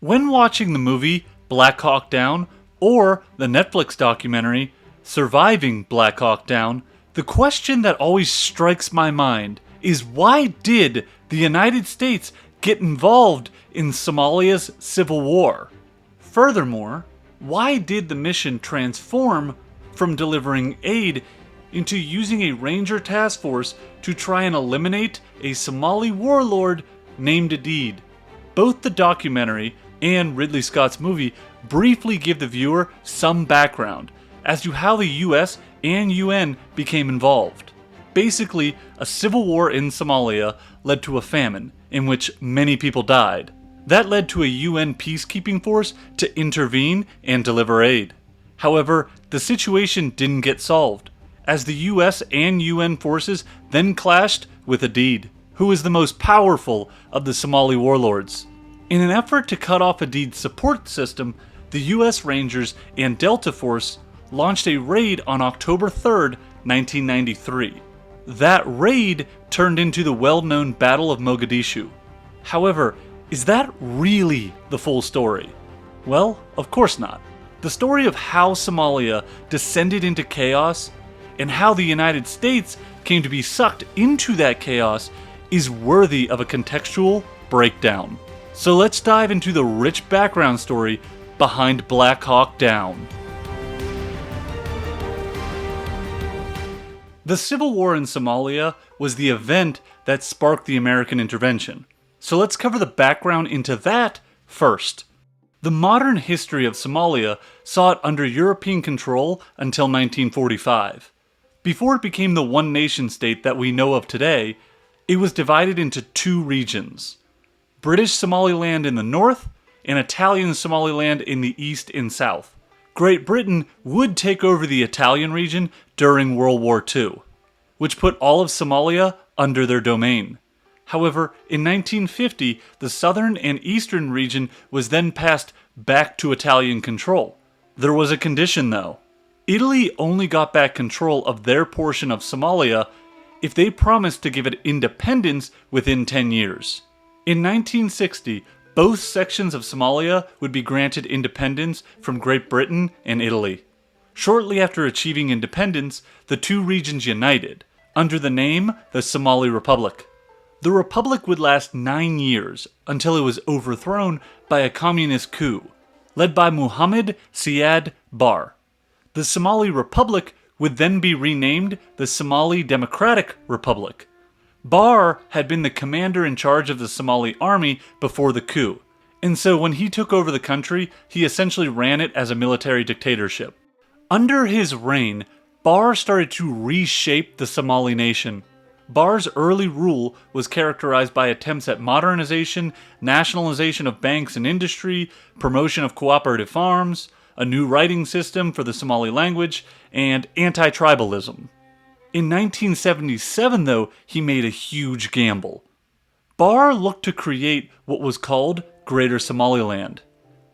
When watching the movie Black Hawk Down or the Netflix documentary Surviving Black Hawk Down, the question that always strikes my mind is why did the United States get involved in Somalia's civil war? Furthermore, why did the mission transform from delivering aid into using a Ranger task force to try and eliminate a Somali warlord named Aidid? Both the documentary and Ridley Scott's movie briefly give the viewer some background as to how the US and UN became involved. Basically, a civil war in Somalia led to a famine in which many people died. That led to a UN peacekeeping force to intervene and deliver aid. However, the situation didn't get solved, as the US and UN forces then clashed with Aidid, who is the most powerful of the Somali warlords. In an effort to cut off Aidid's support system, the US Rangers and Delta Force launched a raid on October 3rd, 1993. That raid turned into the well-known Battle of Mogadishu. However, is that really the full story? Well, of course not. The story of how Somalia descended into chaos and how the United States came to be sucked into that chaos is worthy of a contextual breakdown. So let's dive into the rich background story behind Black Hawk Down. The Civil War in Somalia was the event that sparked the American intervention. So let's cover the background into that first. The modern history of Somalia saw it under European control until 1945. Before it became the one nation state that we know of today, it was divided into two regions: British Somaliland in the north and Italian Somaliland in the east and south. Great Britain would take over the Italian region during World War II, which put all of Somalia under their domain. However, in 1950, the southern and eastern region was then passed back to Italian control. There was a condition though. Italy only got back control of their portion of Somalia if they promised to give it independence within 10 years. In 1960, both sections of Somalia would be granted independence from Great Britain and Italy. Shortly after achieving independence, the two regions united, under the name the Somali Republic. The Republic would last 9 years until it was overthrown by a communist coup, led by Muhammad Siad Barre. The Somali Republic would then be renamed the Somali Democratic Republic. Barre had been the commander in charge of the Somali army before the coup, and so when he took over the country, he essentially ran it as a military dictatorship. Under his reign, Barre started to reshape the Somali nation. Barre's early rule was characterized by attempts at modernization, nationalization of banks and industry, promotion of cooperative farms, a new writing system for the Somali language, and anti-tribalism. In 1977, though, he made a huge gamble. Barre looked to create what was called Greater Somaliland.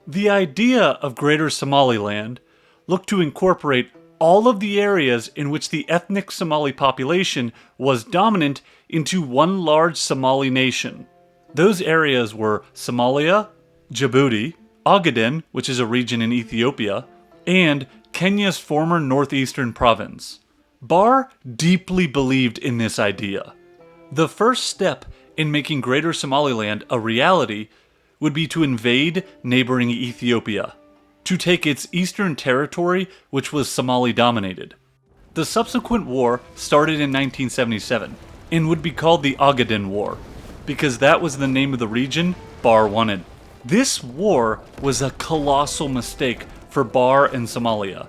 The idea of Greater Somaliland looked to incorporate all of the areas in which the ethnic Somali population was dominant into one large Somali nation. Those areas were Somalia, Djibouti, Ogaden, which is a region in Ethiopia, and Kenya's former northeastern province. Barre deeply believed in this idea. The first step in making Greater Somaliland a reality would be to invade neighboring Ethiopia, to take its eastern territory, which was Somali-dominated. The subsequent war started in 1977 and would be called the Ogaden War, because that was the name of the region Barre wanted. This war was a colossal mistake for Barre and Somalia.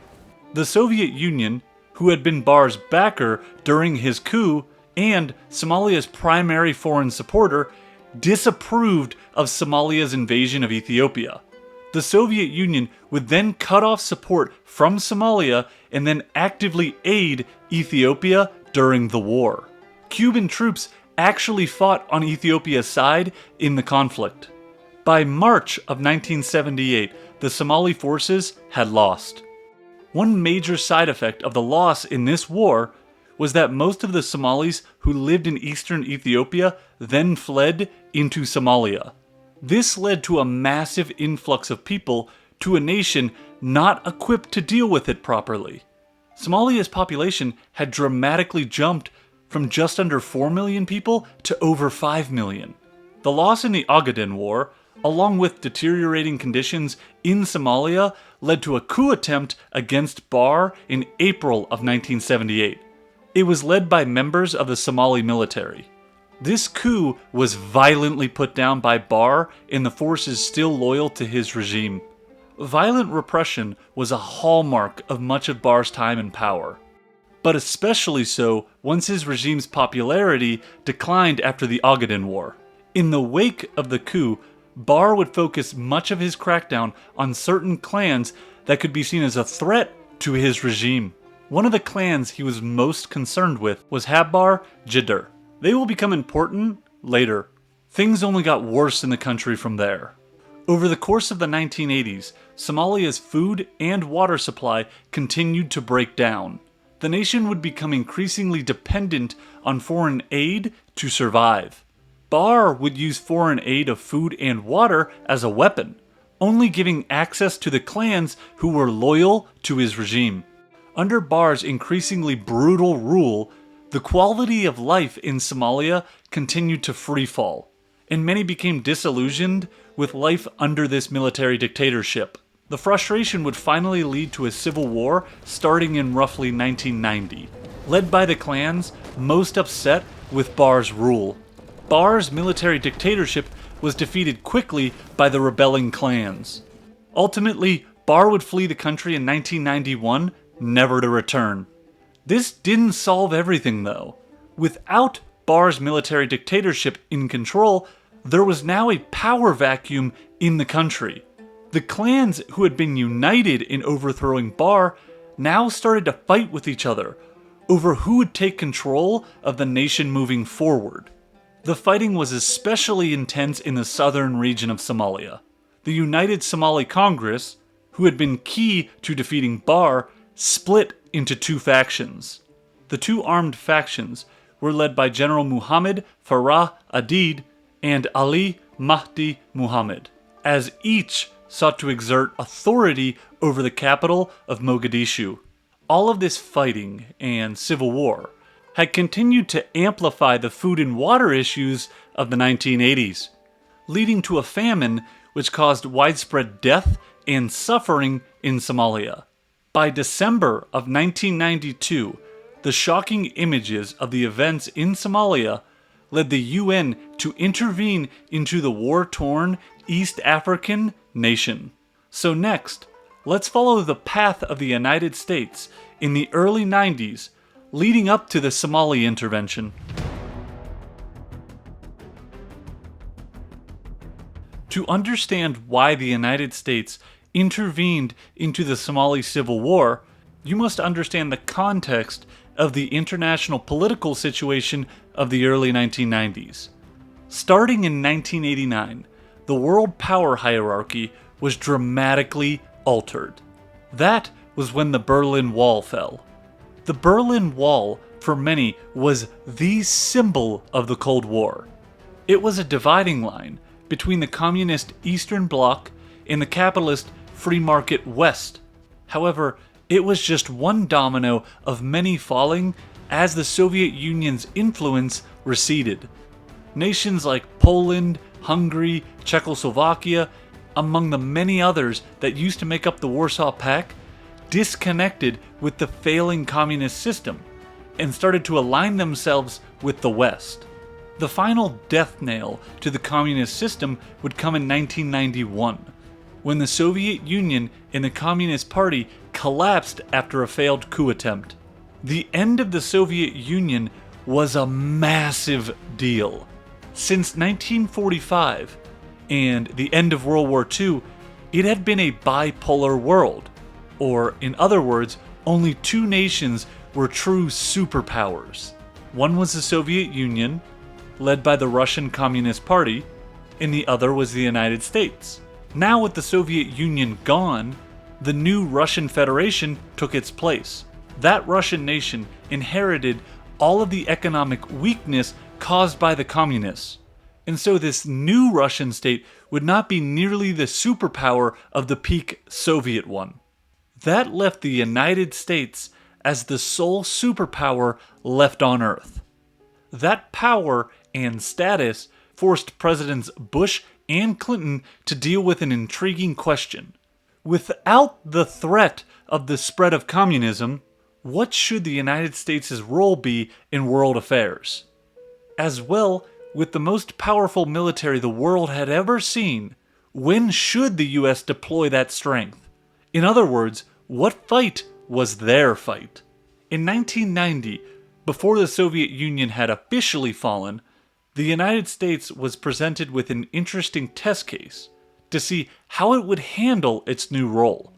The Soviet Union, who had been Barre's backer during his coup and Somalia's primary foreign supporter, disapproved of Somalia's invasion of Ethiopia. The Soviet Union would then cut off support from Somalia and then actively aid Ethiopia during the war. Cuban troops actually fought on Ethiopia's side in the conflict. By March of 1978, the Somali forces had lost. One major side effect of the loss in this war was that most of the Somalis who lived in eastern Ethiopia then fled into Somalia. This led to a massive influx of people to a nation not equipped to deal with it properly. Somalia's population had dramatically jumped from just under 4 million people to over 5 million. The loss in the Ogaden War, along with deteriorating conditions in Somalia, led to a coup attempt against Barre in April of 1978. It was led by members of the Somali military. This coup was violently put down by Barre and the forces still loyal to his regime. Violent repression was a hallmark of much of Barre's time in power, but especially so once his regime's popularity declined after the Ogaden War. In the wake of the coup, Barre would focus much of his crackdown on certain clans that could be seen as a threat to his regime. One of the clans he was most concerned with was Habar Jidder. They will become important later. Things only got worse in the country from there. Over the course of the 1980s, Somalia's food and water supply continued to break down. The nation would become increasingly dependent on foreign aid to survive. Barre would use foreign aid of food and water as a weapon, only giving access to the clans who were loyal to his regime. Under Barre's increasingly brutal rule, the quality of life in Somalia continued to freefall, and many became disillusioned with life under this military dictatorship. The frustration would finally lead to a civil war starting in roughly 1990, led by the clans most upset with Barre's rule. Barre's military dictatorship was defeated quickly by the rebelling clans. Ultimately, Barre would flee the country in 1991, never to return. This didn't solve everything though. Without Barre's military dictatorship in control, there was now a power vacuum in the country. The clans who had been united in overthrowing Barre now started to fight with each other over who would take control of the nation moving forward. The fighting was especially intense in the southern region of Somalia. The United Somali Congress, who had been key to defeating Barre, split into two factions. The two armed factions were led by General Muhammad Farah Adid and Ali Mahdi Muhammad, as each sought to exert authority over the capital of Mogadishu. All of this fighting and civil war had continued to amplify the food and water issues of the 1980s, leading to a famine which caused widespread death and suffering in Somalia. By December of 1992, the shocking images of the events in Somalia led the UN to intervene into the war-torn East African nation. So next, let's follow the path of the United States in the early 90s, leading up to the Somali intervention. To understand why the United States intervened into the Somali Civil War, you must understand the context of the international political situation of the early 1990s. Starting in 1989, the world power hierarchy was dramatically altered. That was when the Berlin Wall fell. The Berlin Wall, for many, was the symbol of the Cold War. It was a dividing line between the communist Eastern Bloc and the capitalist free market West. However, it was just one domino of many falling as the Soviet Union's influence receded. Nations like Poland, Hungary, Czechoslovakia, among the many others that used to make up the Warsaw Pact, disconnected with the failing communist system and started to align themselves with the West. The final death nail to the communist system would come in 1991, when the Soviet Union and the Communist Party collapsed after a failed coup attempt. The end of the Soviet Union was a massive deal. Since 1945 and the end of World War II, it had been a bipolar world, or in other words, only two nations were true superpowers. One was the Soviet Union, led by the Russian Communist Party, and the other was the United States. Now with the Soviet Union gone, the new Russian Federation took its place. That Russian nation inherited all of the economic weakness caused by the communists, And so this new Russian state would not be nearly the superpower of the peak Soviet one. That left the United States as the sole superpower left on Earth. That power and status forced Presidents Bush and Clinton to deal with an intriguing question. Without the threat of the spread of communism, what should the United States' role be in world affairs? As well, with the most powerful military the world had ever seen, when should the US deploy that strength? In other words, what fight was their fight? In 1990, before the Soviet Union had officially fallen, the United States was presented with an interesting test case to see how it would handle its new role.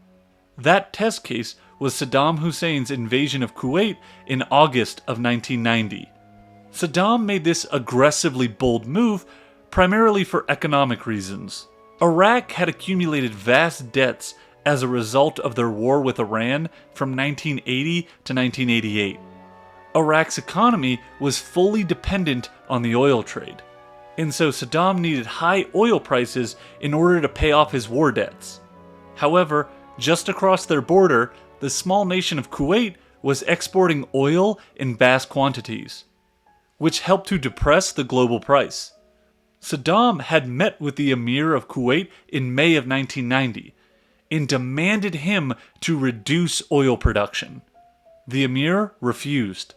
That test case was Saddam Hussein's invasion of Kuwait in August of 1990. Saddam made this aggressively bold move primarily for economic reasons. Iraq had accumulated vast debts as a result of their war with Iran from 1980 to 1988. Iraq's economy was fully dependent on the oil trade, and so Saddam needed high oil prices in order to pay off his war debts. However, just across their border, the small nation of Kuwait was exporting oil in vast quantities, which helped to depress the global price. Saddam had met with the Emir of Kuwait in May of 1990 and demanded him to reduce oil production. The Emir refused,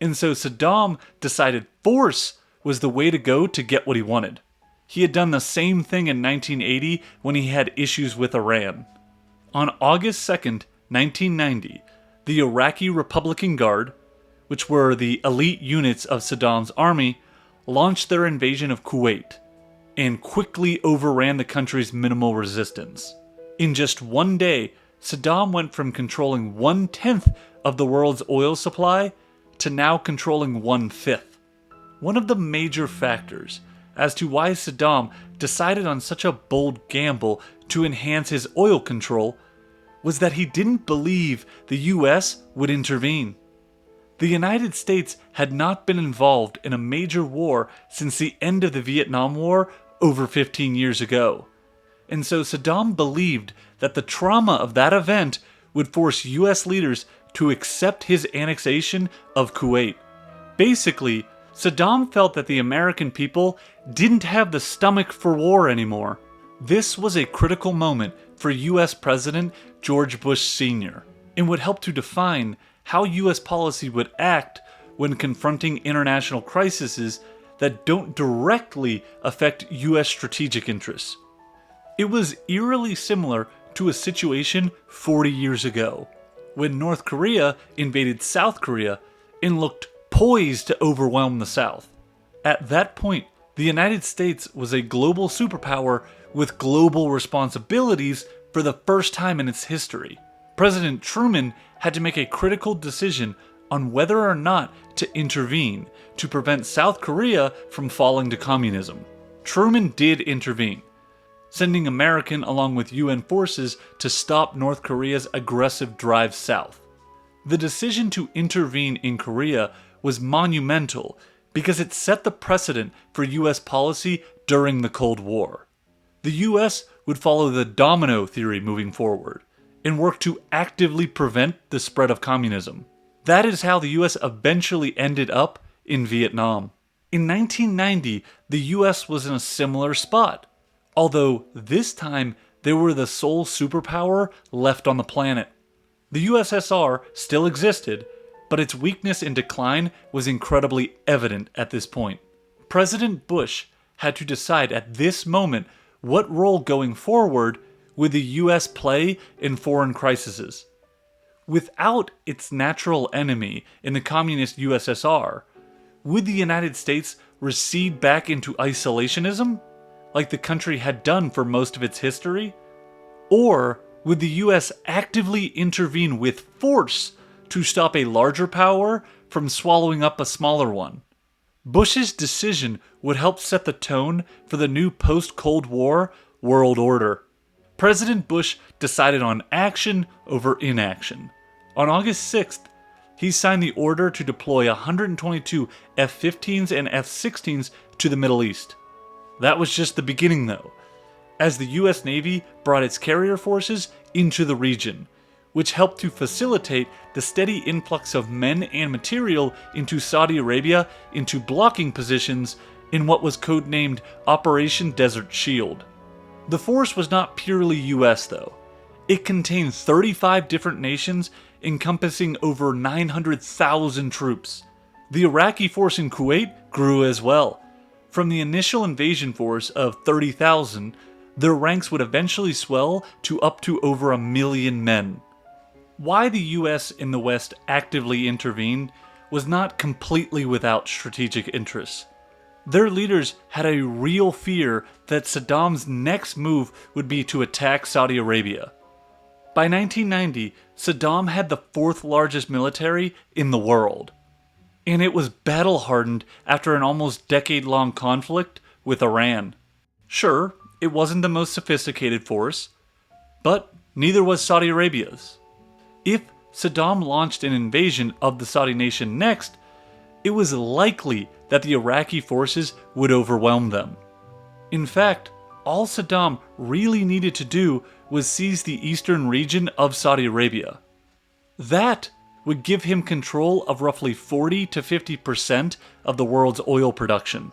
and so Saddam decided force was the way to go to get what he wanted. He had done the same thing in 1980 when he had issues with Iran. On August 2nd, 1990, the Iraqi Republican Guard, which were the elite units of Saddam's army, launched their invasion of Kuwait and quickly overran the country's minimal resistance. In just one day, Saddam went from controlling 1/10 of the world's oil supply to now controlling 1/5. One of the major factors as to why Saddam decided on such a bold gamble to enhance his oil control was that he didn't believe the US would intervene. The United States had not been involved in a major war since the end of the Vietnam War over 15 years ago. And so Saddam believed that the trauma of that event would force US leaders to accept his annexation of Kuwait. Basically, Saddam felt that the American people didn't have the stomach for war anymore. This was a critical moment for US President George Bush Sr. and would help to define how US policy would act when confronting international crises that don't directly affect US strategic interests. It was eerily similar to a situation 40 years ago, when North Korea invaded South Korea and looked poised to overwhelm the South. At that point, the United States was a global superpower with global responsibilities for the first time in its history. President Truman had to make a critical decision on whether or not to intervene to prevent South Korea from falling to communism. Truman did intervene, sending American along with UN forces to stop North Korea's aggressive drive south. The decision to intervene in Korea was monumental because it set the precedent for US policy during the Cold War. The US would follow the domino theory moving forward and work to actively prevent the spread of communism. That is how the US eventually ended up in Vietnam. In 1990, the US was in a similar spot, although this time they were the sole superpower left on the planet. The USSR still existed, but its weakness and decline was incredibly evident at this point. President Bush had to decide at this moment what role going forward would the US play in foreign crises. Without its natural enemy in the communist USSR, would the United States recede back into isolationism, like the country had done for most of its history? Or would the US actively intervene with force to stop a larger power from swallowing up a smaller one? Bush's decision would help set the tone for the new post-Cold War world order. President Bush decided on action over inaction. On August 6th, he signed the order to deploy 122 F-15s and F-16s to the Middle East. That was just the beginning though, as the US Navy brought its carrier forces into the region, which helped to facilitate the steady influx of men and material into Saudi Arabia into blocking positions in what was codenamed Operation Desert Shield. The force was not purely US though. It contained 35 different nations encompassing over 900,000 troops. The Iraqi force in Kuwait grew as well. From the initial invasion force of 30,000, their ranks would eventually swell to up to over 1 million men. Why the US in the West actively intervened was not completely without strategic interests. Their leaders had a real fear that Saddam's next move would be to attack Saudi Arabia. By 1990, Saddam had the 4th largest military in the world, and it was battle-hardened after an almost decade-long conflict with Iran. Sure, it wasn't the most sophisticated force, but neither was Saudi Arabia's. If Saddam launched an invasion of the Saudi nation next, it was likely that the Iraqi forces would overwhelm them. In fact, all Saddam really needed to do was seize the eastern region of Saudi Arabia. That would give him control of roughly 40 to 50% of the world's oil production.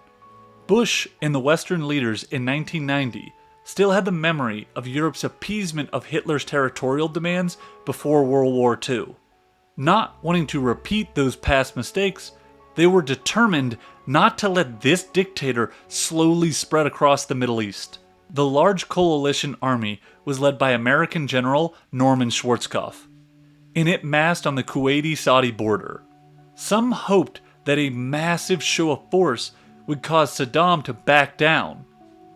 Bush and the Western leaders in 1990 still had the memory of Europe's appeasement of Hitler's territorial demands before World War II. Not wanting to repeat those past mistakes, they were determined not to let this dictator slowly spread across the Middle East. The large coalition army was led by American General Norman Schwarzkopf, and it massed on the Kuwaiti-Saudi border. Some hoped that a massive show of force would cause Saddam to back down,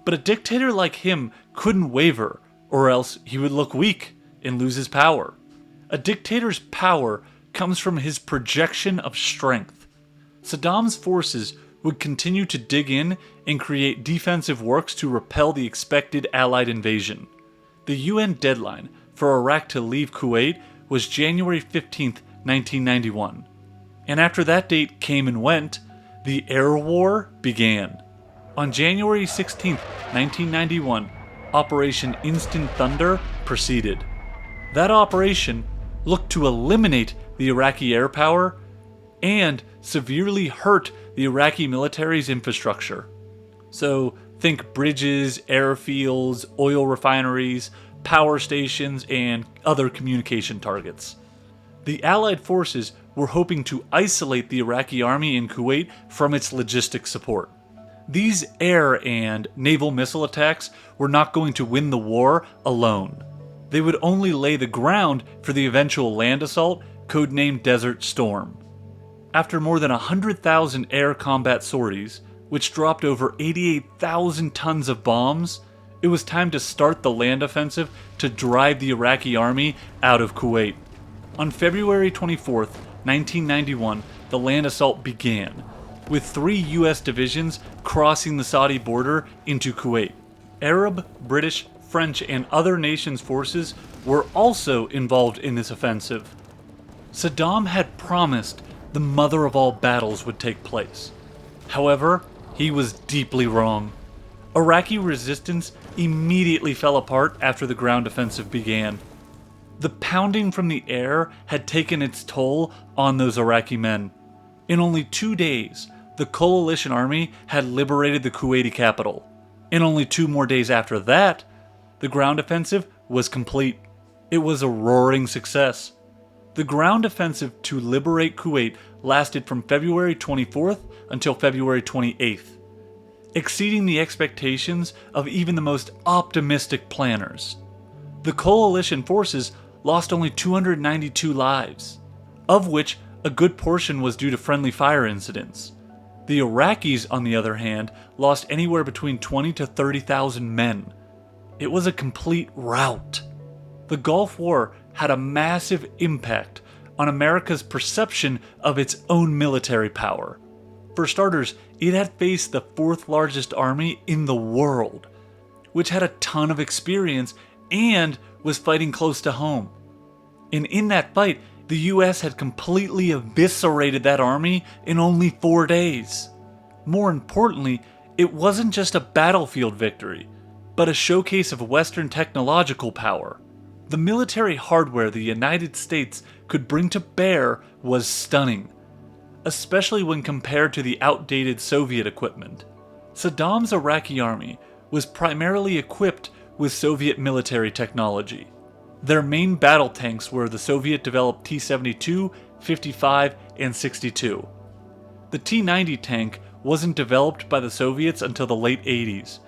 but a dictator like him couldn't waver, or else he would look weak and lose his power. A dictator's power comes from his projection of strength. Saddam's forces would continue to dig in and create defensive works to repel the expected Allied invasion. The UN deadline for Iraq to leave Kuwait was January 15, 1991. And after that date came and went, the air war began. On January 16, 1991, Operation Instant Thunder proceeded. That operation looked to eliminate the Iraqi air power and severely hurt the Iraqi military's infrastructure. So think bridges, airfields, oil refineries, power stations, and other communication targets. The Allied forces were hoping to isolate the Iraqi army in Kuwait from its logistic support. These air and naval missile attacks were not going to win the war alone. They would only lay the ground for the eventual land assault, codenamed Desert Storm. After more than 100,000 air combat sorties, which dropped over 88,000 tons of bombs, it was time to start the land offensive to drive the Iraqi army out of Kuwait. On February 24, 1991, the land assault began, with 3 US divisions crossing the Saudi border into Kuwait. Arab, British, French, and other nations' forces were also involved in this offensive. Saddam had promised the mother of all battles would take place. However, he was deeply wrong. Iraqi resistance immediately fell apart after the ground offensive began. The pounding from the air had taken its toll on those Iraqi men. In only 2 days, the coalition army had liberated the Kuwaiti capital. In only 2 more days after that, the ground offensive was complete. It was a roaring success. The ground offensive to liberate Kuwait lasted from February 24th until February 28th, exceeding the expectations of even the most optimistic planners. The coalition forces lost only 292 lives, of which a good portion was due to friendly fire incidents. The Iraqis, on the other hand, lost anywhere between 20 to 30,000 men. It was a complete rout. The Gulf War had a massive impact on America's perception of its own military power. For starters, it had faced the 4th largest army in the world, which had a ton of experience and was fighting close to home. And in that fight, the US had completely eviscerated that army in only 4 days. More importantly, It wasn't just a battlefield victory, but a showcase of Western technological power. The military hardware the United States could bring to bear was stunning, especially when compared to the outdated Soviet equipment. Saddam's Iraqi army was primarily equipped with Soviet military technology. Their main battle tanks were the Soviet-developed T-72, 55, and 62. The T-90 tank wasn't developed by the Soviets until the late 80s,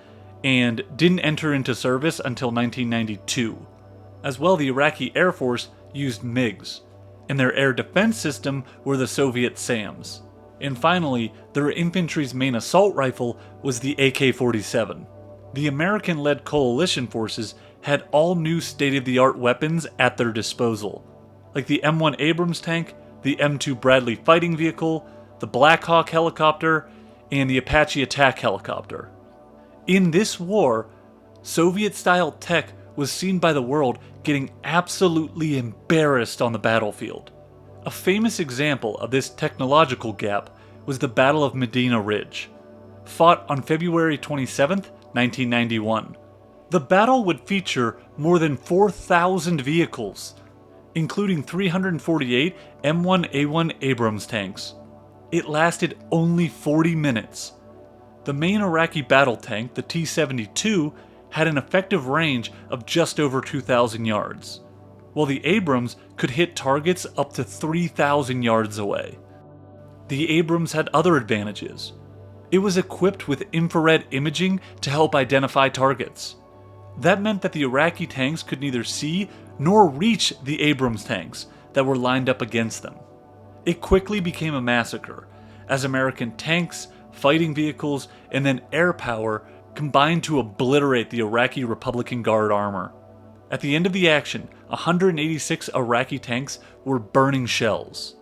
and didn't enter into service until 1992. As well, the Iraqi Air Force used MiGs, and their air defense system were the Soviet SAMs. And finally, their infantry's main assault rifle was the AK-47. The American-led coalition forces had all new state-of-the-art weapons at their disposal, like the M1 Abrams tank, the M2 Bradley fighting vehicle, the Black Hawk helicopter, and the Apache attack helicopter. In this war, Soviet-style tech was seen by the world getting absolutely embarrassed on the battlefield. A famous example of this technological gap was the Battle of Medina Ridge, fought on February 27, 1991. The battle would feature more than 4,000 vehicles, including 348 M1A1 Abrams tanks. It lasted only 40 minutes. The main Iraqi battle tank, the T-72, had an effective range of just over 2,000 yards, while the Abrams could hit targets up to 3,000 yards away. The Abrams had other advantages. It was equipped with infrared imaging to help identify targets. That meant that the Iraqi tanks could neither see nor reach the Abrams tanks that were lined up against them. It quickly became a massacre, as American tanks, fighting vehicles, and then air power combined to obliterate the Iraqi Republican Guard armor. At the end of the action, 186 Iraqi tanks were burning shells,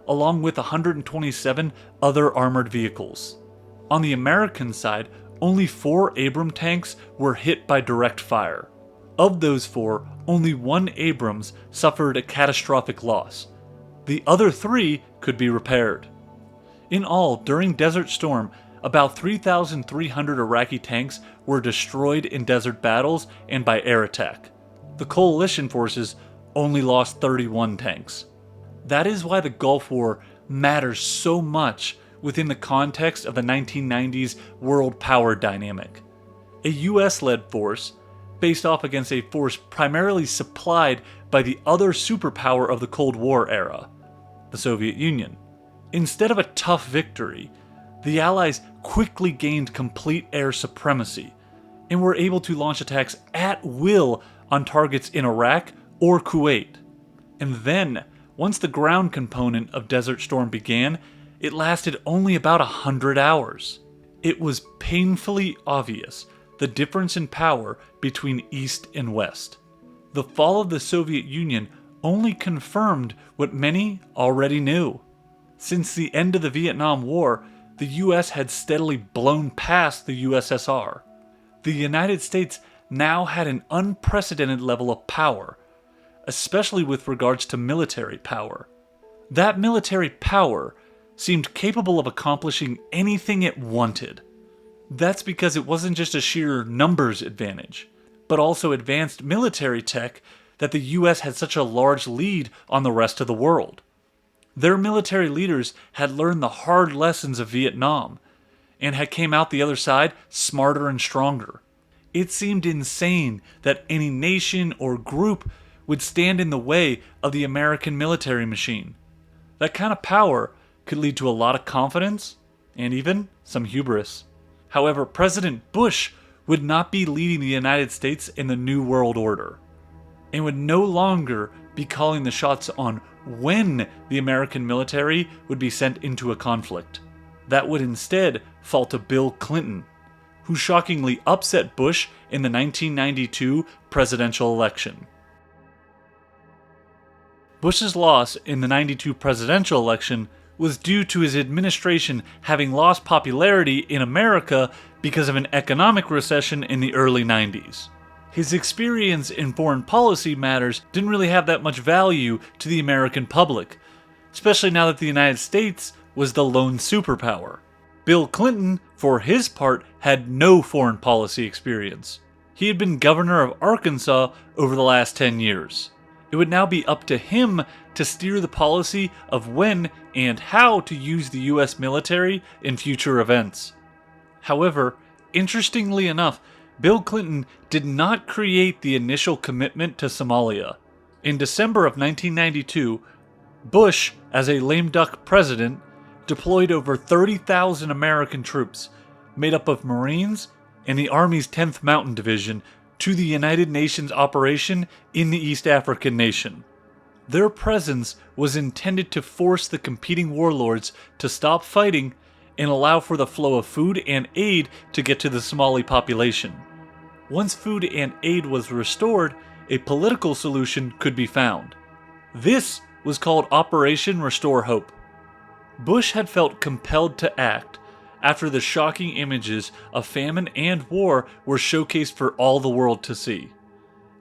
along with 127 other armored vehicles. On the American side, only 4 Abrams tanks were hit by direct fire. Of those 4, only 1 Abrams suffered a catastrophic loss. The other 3 could be repaired. In all, during Desert Storm, about 3,300 Iraqi tanks were destroyed in desert battles and by air attack. The coalition forces only lost 31 tanks. That is why the Gulf War matters so much within the context of the 1990s world power dynamic. A US-led force faced off against a force primarily supplied by the other superpower of the Cold War era, the Soviet Union. Instead of a tough victory, the Allies quickly gained complete air supremacy and were able to launch attacks at will on targets in Iraq or Kuwait. And then, once the ground component of Desert Storm began, it lasted only about 100 hours. It was painfully obvious the difference in power between East and West. The fall of the Soviet Union only confirmed what many already knew. Since the end of the Vietnam War, the US had steadily blown past the USSR. The United States now had an unprecedented level of power, especially with regards to military power. That military power seemed capable of accomplishing anything it wanted. That's because it wasn't just a sheer numbers advantage, but also advanced military tech that the US had such a large lead on the rest of the world. Their military leaders had learned the hard lessons of Vietnam, and had came out the other side smarter and stronger. It seemed insane that any nation or group would stand in the way of the American military machine. That kind of power could lead to a lot of confidence, and even some hubris. However, President Bush would not be leading the United States in the New World Order, and would no longer be calling the shots on when the American military would be sent into a conflict. That would instead fall to Bill Clinton, who shockingly upset Bush in the 1992 presidential election. Bush's loss in the 92 presidential election was due to his administration having lost popularity in America because of an economic recession in the early 90s. His experience in foreign policy matters didn't really have that much value to the American public, especially now that the United States was the lone superpower. Bill Clinton for his part, had no foreign policy experience. He had been governor of Arkansas over the last 10 years. It would now be up to him to steer the policy of when and how to use the US military in future events. However, interestingly enough, Bill Clinton did not create the initial commitment to Somalia. In December of 1992, Bush, as a lame duck president, deployed over 30,000 American troops, made up of Marines and the Army's 10th Mountain Division, to the United Nations operation in the East African nation. Their presence was intended to force the competing warlords to stop fighting and allow for the flow of food and aid to get to the Somali population. Once food and aid was restored, a political solution could be found. This was called Operation Restore Hope. Bush had felt compelled to act after the shocking images of famine and war were showcased for all the world to see.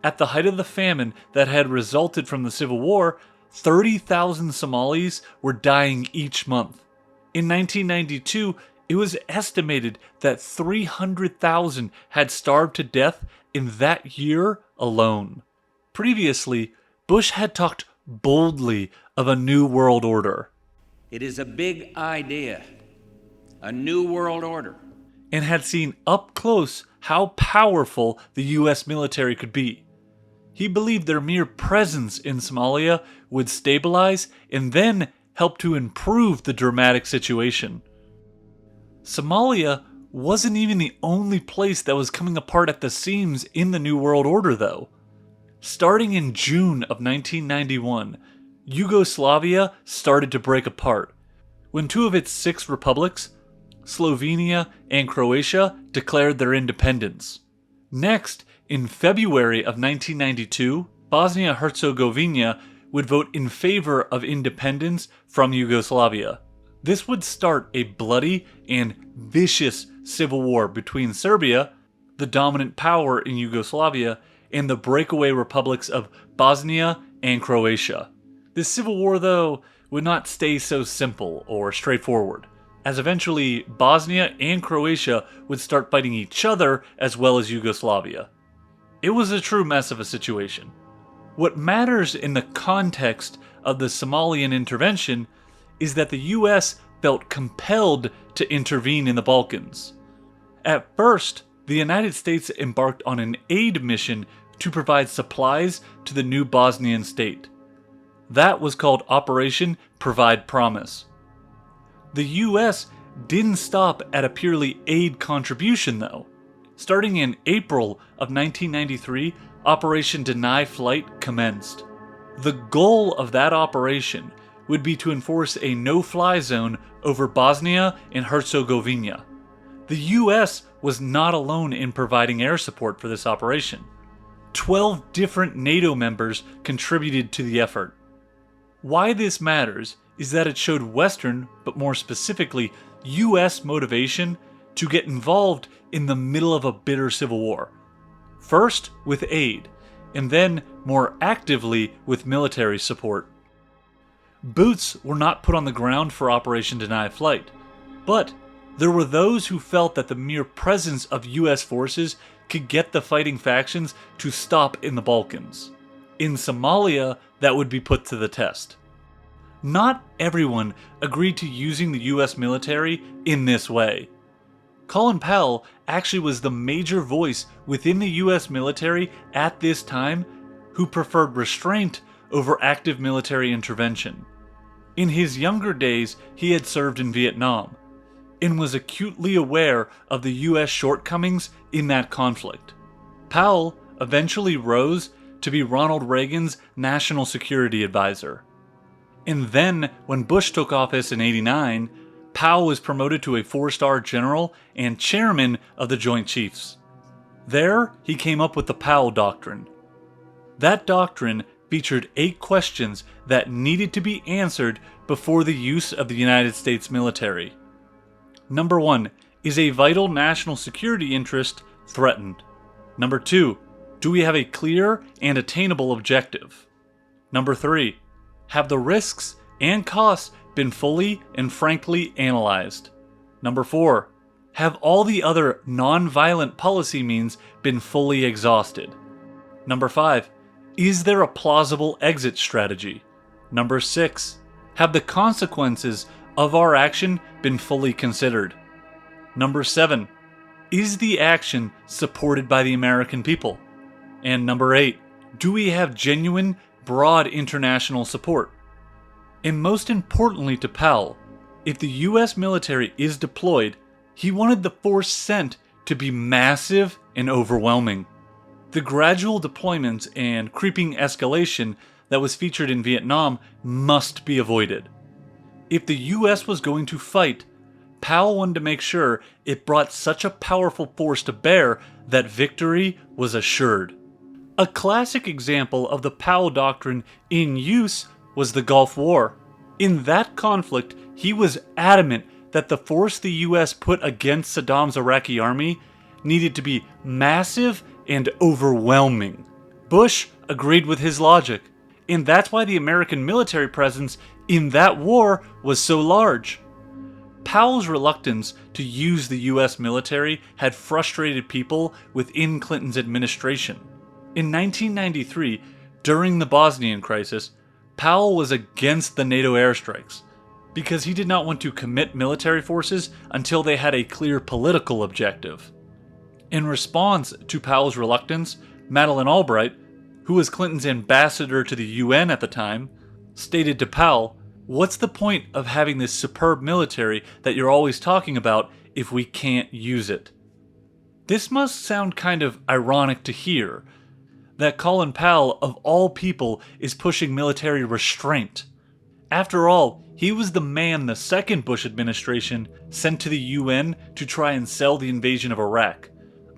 At the height of the famine that had resulted from the Civil War, 30,000 Somalis were dying each month. In 1992, it was estimated that 300,000 had starved to death in that year alone. Previously, Bush had talked boldly of a new world order. It is a big idea, a new world order, and had seen up close how powerful the US military could be. He believed their mere presence in Somalia would stabilize and then help to improve the dramatic situation. Somalia wasn't even the only place that was coming apart at the seams in the New World Order, though. Starting in June of 1991, Yugoslavia started to break apart when two of its 6 republics, Slovenia and Croatia, declared their independence. Next, in February of 1992, Bosnia-Herzegovina would vote in favor of independence from Yugoslavia. This would start a bloody and vicious civil war between Serbia, the dominant power in Yugoslavia, and the breakaway republics of Bosnia and Croatia. This civil war, though, would not stay so simple or straightforward, as eventually Bosnia and Croatia would start fighting each other as well as Yugoslavia. It was a true mess of a situation. What matters in the context of the Somalian intervention is that the US felt compelled to intervene in the Balkans. At first, the United States embarked on an aid mission to provide supplies to the new Bosnian state. That was called Operation Provide Promise. The US didn't stop at a purely aid contribution, though. Starting in April of 1993, Operation Deny Flight commenced. The goal of that operation would be to enforce a no-fly zone over Bosnia and Herzegovina. The US was not alone in providing air support for this operation. 12 different NATO members contributed to the effort. Why this matters is that it showed Western, but more specifically US motivation to get involved in the middle of a bitter civil war. First with aid, and then more actively with military support. Boots were not put on the ground for Operation Deny Flight, but there were those who felt that the mere presence of US forces could get the fighting factions to stop in the Balkans. In Somalia, that would be put to the test. Not everyone agreed to using the US military in this way. Colin Powell actually was the major voice within the US military at this time who preferred restraint over active military intervention. In his younger days, he had served in Vietnam and was acutely aware of the US shortcomings in that conflict. Powell eventually rose to be Ronald Reagan's national security advisor. And then, when Bush took office in '89, Powell was promoted to a 4-star general and chairman of the Joint Chiefs. There, he came up with the Powell Doctrine. That doctrine featured 8 questions that needed to be answered before the use of the United States military. Number 1, is a vital national security interest threatened? Number 2, do we have a clear and attainable objective? Number 3, have the risks and costs been fully and frankly analyzed? Number 4, Have all the other non-violent policy means been fully exhausted? Number 5. Is there a plausible exit strategy? Number 6. Have the consequences of our action been fully considered? Number 7. Is the action supported by the American people? And number 8. Do we have genuine, broad international support? And most importantly to Powell, if the US military is deployed, he wanted the force sent to be massive and overwhelming. The gradual deployments and creeping escalation that was featured in Vietnam must be avoided. If the US was going to fight, Powell wanted to make sure it brought such a powerful force to bear that victory was assured. A classic example of the Powell Doctrine in use was the Gulf War. In that conflict, he was adamant that the force the US put against Saddam's Iraqi army needed to be massive and overwhelming. Bush agreed with his logic, and that's why the American military presence in that war was so large. Powell's reluctance to use the US military had frustrated people within Clinton's administration. In 1993, during the Bosnian crisis, Powell was against the NATO airstrikes because he did not want to commit military forces until they had a clear political objective. In response to Powell's reluctance, Madeleine Albright, who was Clinton's ambassador to the UN at the time, stated to Powell, "What's the point of having this superb military that you're always talking about if we can't use it?" This must sound kind of ironic to hear, that Colin Powell, of all people, is pushing military restraint. After all, he was the man the second Bush administration sent to the UN to try and sell the invasion of Iraq,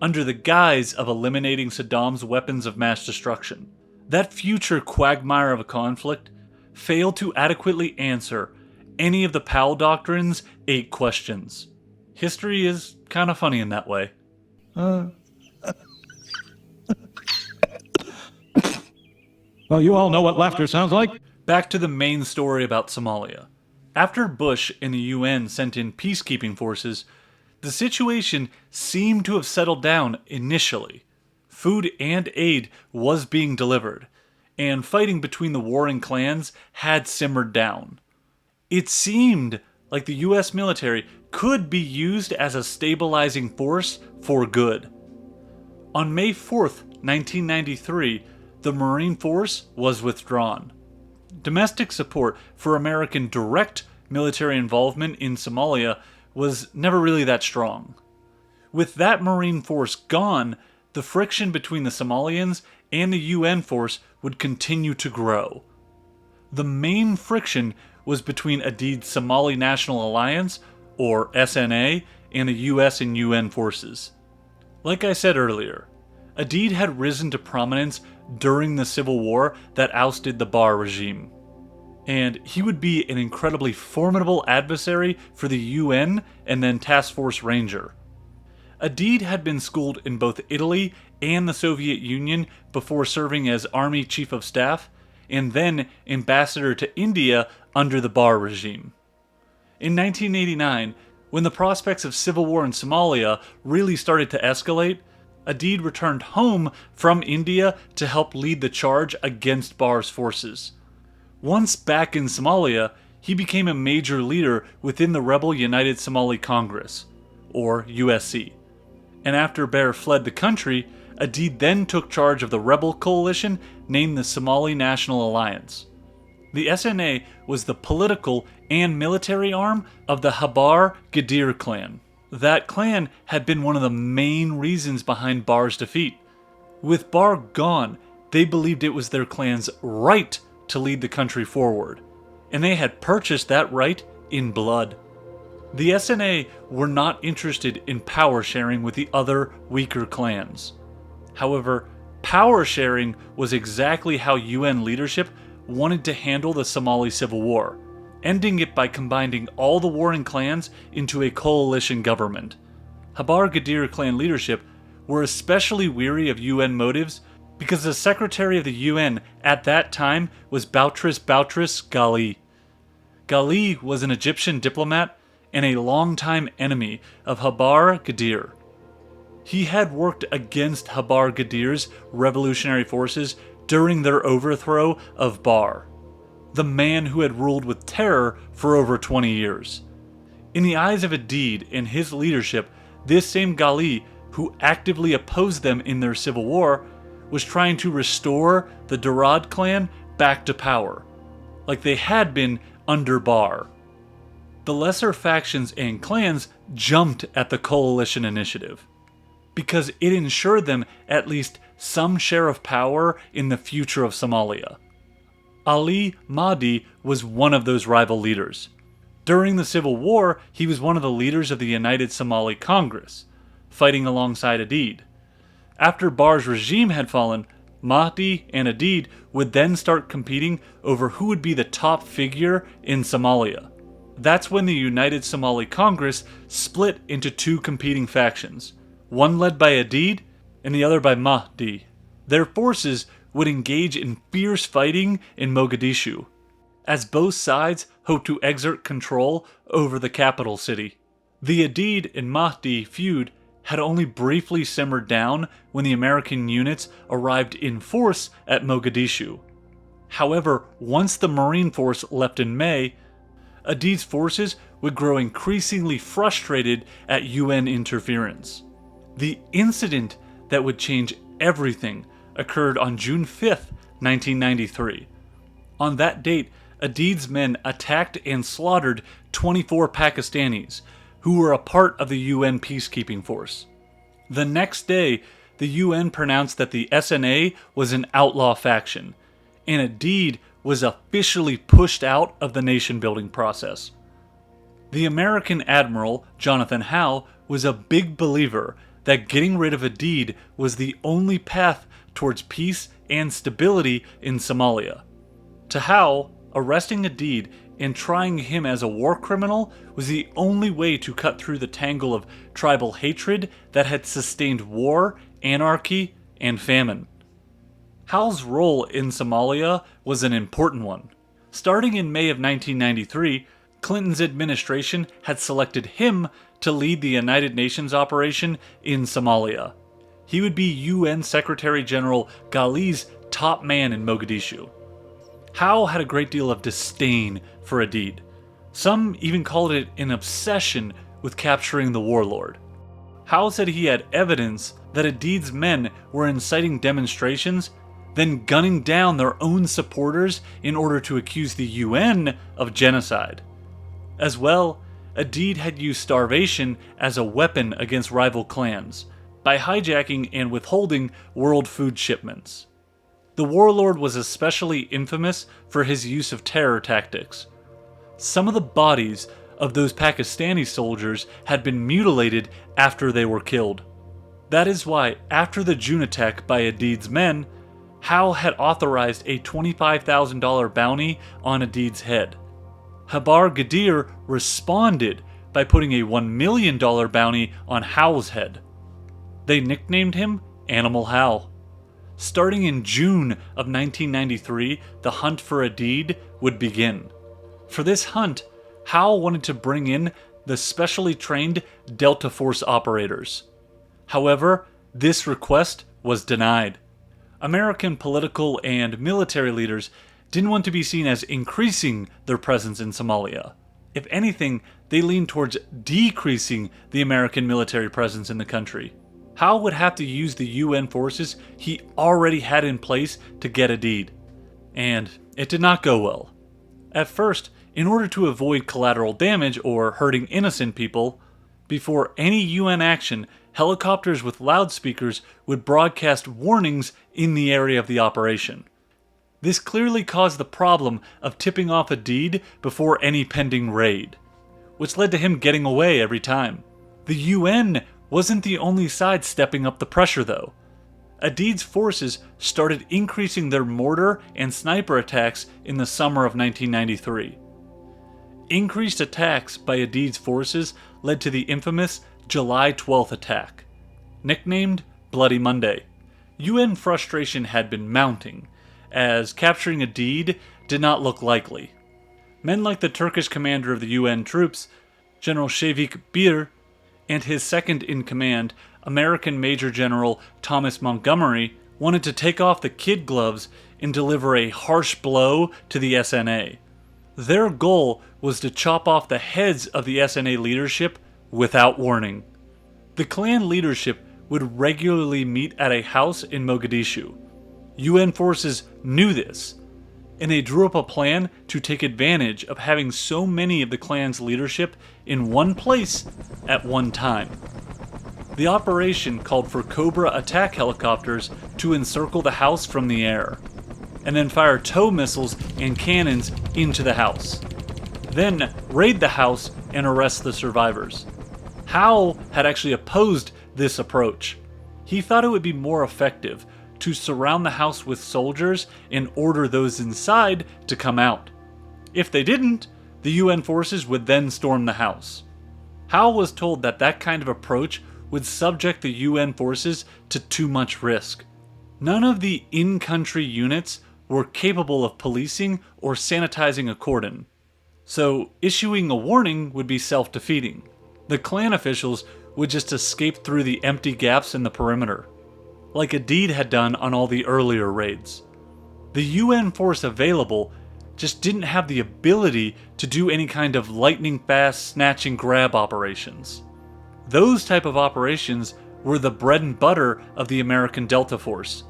under the guise of eliminating Saddam's weapons of mass destruction. That future quagmire of a conflict failed to adequately answer any of the Powell Doctrine's 8 questions. History is kind of funny in that way. Well, you all know what laughter sounds like. Back to the main story about Somalia. After Bush and the UN sent in peacekeeping forces, the situation seemed to have settled down initially. Food and aid was being delivered, and fighting between the warring clans had simmered down. It seemed like the US military could be used as a stabilizing force for good. On May 4th, 1993, the Marine Force was withdrawn. Domestic support for American direct military involvement in Somalia was never really that strong. With that Marine Force gone, the friction between the Somalians and the UN force would continue to grow. The main friction was between Aidid's Somali National Alliance, or SNA, and the US and UN forces. Like I said earlier, Aidid had risen to prominence during the civil war that ousted the Barre regime, and he would be an incredibly formidable adversary for the UN and then Task Force Ranger. Aidid had been schooled in both Italy and the Soviet Union before serving as Army Chief of Staff, and then ambassador to India under the Barre regime. In 1989, when the prospects of civil war in Somalia really started to escalate, Aidid returned home from India to help lead the charge against Barre's forces. Once back in Somalia, he became a major leader within the rebel United Somali Congress, or USC. And after Barre fled the country, Aidid then took charge of the rebel coalition named the Somali National Alliance. The SNA was the political and military arm of the Habar Gadir clan. That clan had been one of the main reasons behind Barre's defeat. With Barre gone, they believed it was their clan's right to lead the country forward, and they had purchased that right in blood. The SNA were not interested in power sharing with the other weaker clans. However, power sharing was exactly how UN leadership wanted to handle the Somali civil war, ending it by combining all the warring clans into a coalition government. Habar Gadir clan leadership were especially weary of UN motives because the Secretary of the UN at that time was Boutros Ghali. Ghali was an Egyptian diplomat and a longtime enemy of Habar Gadir. He had worked against Habar Gadir's revolutionary forces during their overthrow of Bar, the man who had ruled with terror for over 20 years. In the eyes of Adid and his leadership, this same Gali, who actively opposed them in their civil war, was trying to restore the Durad clan back to power, like they had been under Bar. The lesser factions and clans jumped at the coalition initiative, because it ensured them at least some share of power in the future of Somalia. Ali Mahdi was one of those rival leaders. During the Civil War, he was one of the leaders of the United Somali Congress, fighting alongside Adid. After Bar's regime had fallen, Mahdi and Adid would then start competing over who would be the top figure in Somalia. That's when the United Somali Congress split into two competing factions, one led by Adid and the other by Mahdi. Their forces would engage in fierce fighting in Mogadishu, as both sides hoped to exert control over the capital city. The Adid and Mahdi feud had only briefly simmered down when the American units arrived in force at Mogadishu. However, once the Marine Force left in May, Adid's forces would grow increasingly frustrated at UN interference. The incident that would change everything occurred on June 5th, 1993. On that date, Adid's men attacked and slaughtered 24 Pakistanis, who were a part of the UN peacekeeping force. The next day, the UN pronounced that the SNA was an outlaw faction, and Adid was officially pushed out of the nation-building process. The American Admiral, Jonathan Howe, was a big believer that getting rid of Adid was the only path towards peace and stability in Somalia. To Howe, arresting Adid and trying him as a war criminal was the only way to cut through the tangle of tribal hatred that had sustained war, anarchy, and famine. Howe's role in Somalia was an important one. Starting in May of 1993, Clinton's administration had selected him to lead the United Nations operation in Somalia. He would be UN Secretary General Ghali's top man in Mogadishu. Howe had a great deal of disdain for Adid. Some even called it an obsession with capturing the warlord. Howe said he had evidence that Adid's men were inciting demonstrations, then gunning down their own supporters in order to accuse the UN of genocide. As well, Adid had used starvation as a weapon against rival clans by hijacking and withholding world food shipments. The warlord was especially infamous for his use of terror tactics. Some of the bodies of those Pakistani soldiers had been mutilated after they were killed. That is why, after the June attack by Adid's men, Howe had authorized a $25,000 bounty on Adid's head. Habar Gadir responded by putting a $1 million bounty on Howe's head. They nicknamed him Animal Howe. Starting in June of 1993, the hunt for Adid would begin. For this hunt, Howe wanted to bring in the specially trained Delta Force operators. However, this request was denied. American political and military leaders didn't want to be seen as increasing their presence in Somalia. If anything, they leaned towards decreasing the American military presence in the country. Howe would have to use the UN forces he already had in place to get Adid. And it did not go well. At first, in order to avoid collateral damage or hurting innocent people, before any UN action, helicopters with loudspeakers would broadcast warnings in the area of the operation. This clearly caused the problem of tipping off Adid before any pending raid, which led to him getting away every time. The UN wasn't the only side stepping up the pressure, though. Adid's forces started increasing their mortar and sniper attacks in the summer of 1993. Increased attacks by Adid's forces led to the infamous July 12th attack, nicknamed Bloody Monday. UN frustration had been mounting, as capturing Adid did not look likely. Men like the Turkish commander of the UN troops General Shavik Bir, and his second-in-command, American Major General Thomas Montgomery, wanted to take off the kid gloves and deliver a harsh blow to the SNA. Their goal was to chop off the heads of the SNA leadership without warning. The Klan leadership would regularly meet at a house in Mogadishu. UN forces knew this, and they drew up a plan to take advantage of having so many of the Klan's leadership in one place at one time. The operation called for Cobra attack helicopters to encircle the house from the air, and then fire tow missiles and cannons into the house. Then raid the house and arrest the survivors. Howe had actually opposed this approach. He thought it would be more effective to surround the house with soldiers and order those inside to come out. If they didn't, the UN forces would then storm the house. Howe was told that that kind of approach would subject the UN forces to too much risk. None of the in-country units were capable of policing or sanitizing a cordon, so issuing a warning would be self-defeating. The Klan officials would just escape through the empty gaps in the perimeter, like Adid had done on all the earlier raids. The UN force available just didn't have the ability to do any kind of lightning-fast snatch and grab operations. Those type of operations were the bread and butter of the American Delta Force.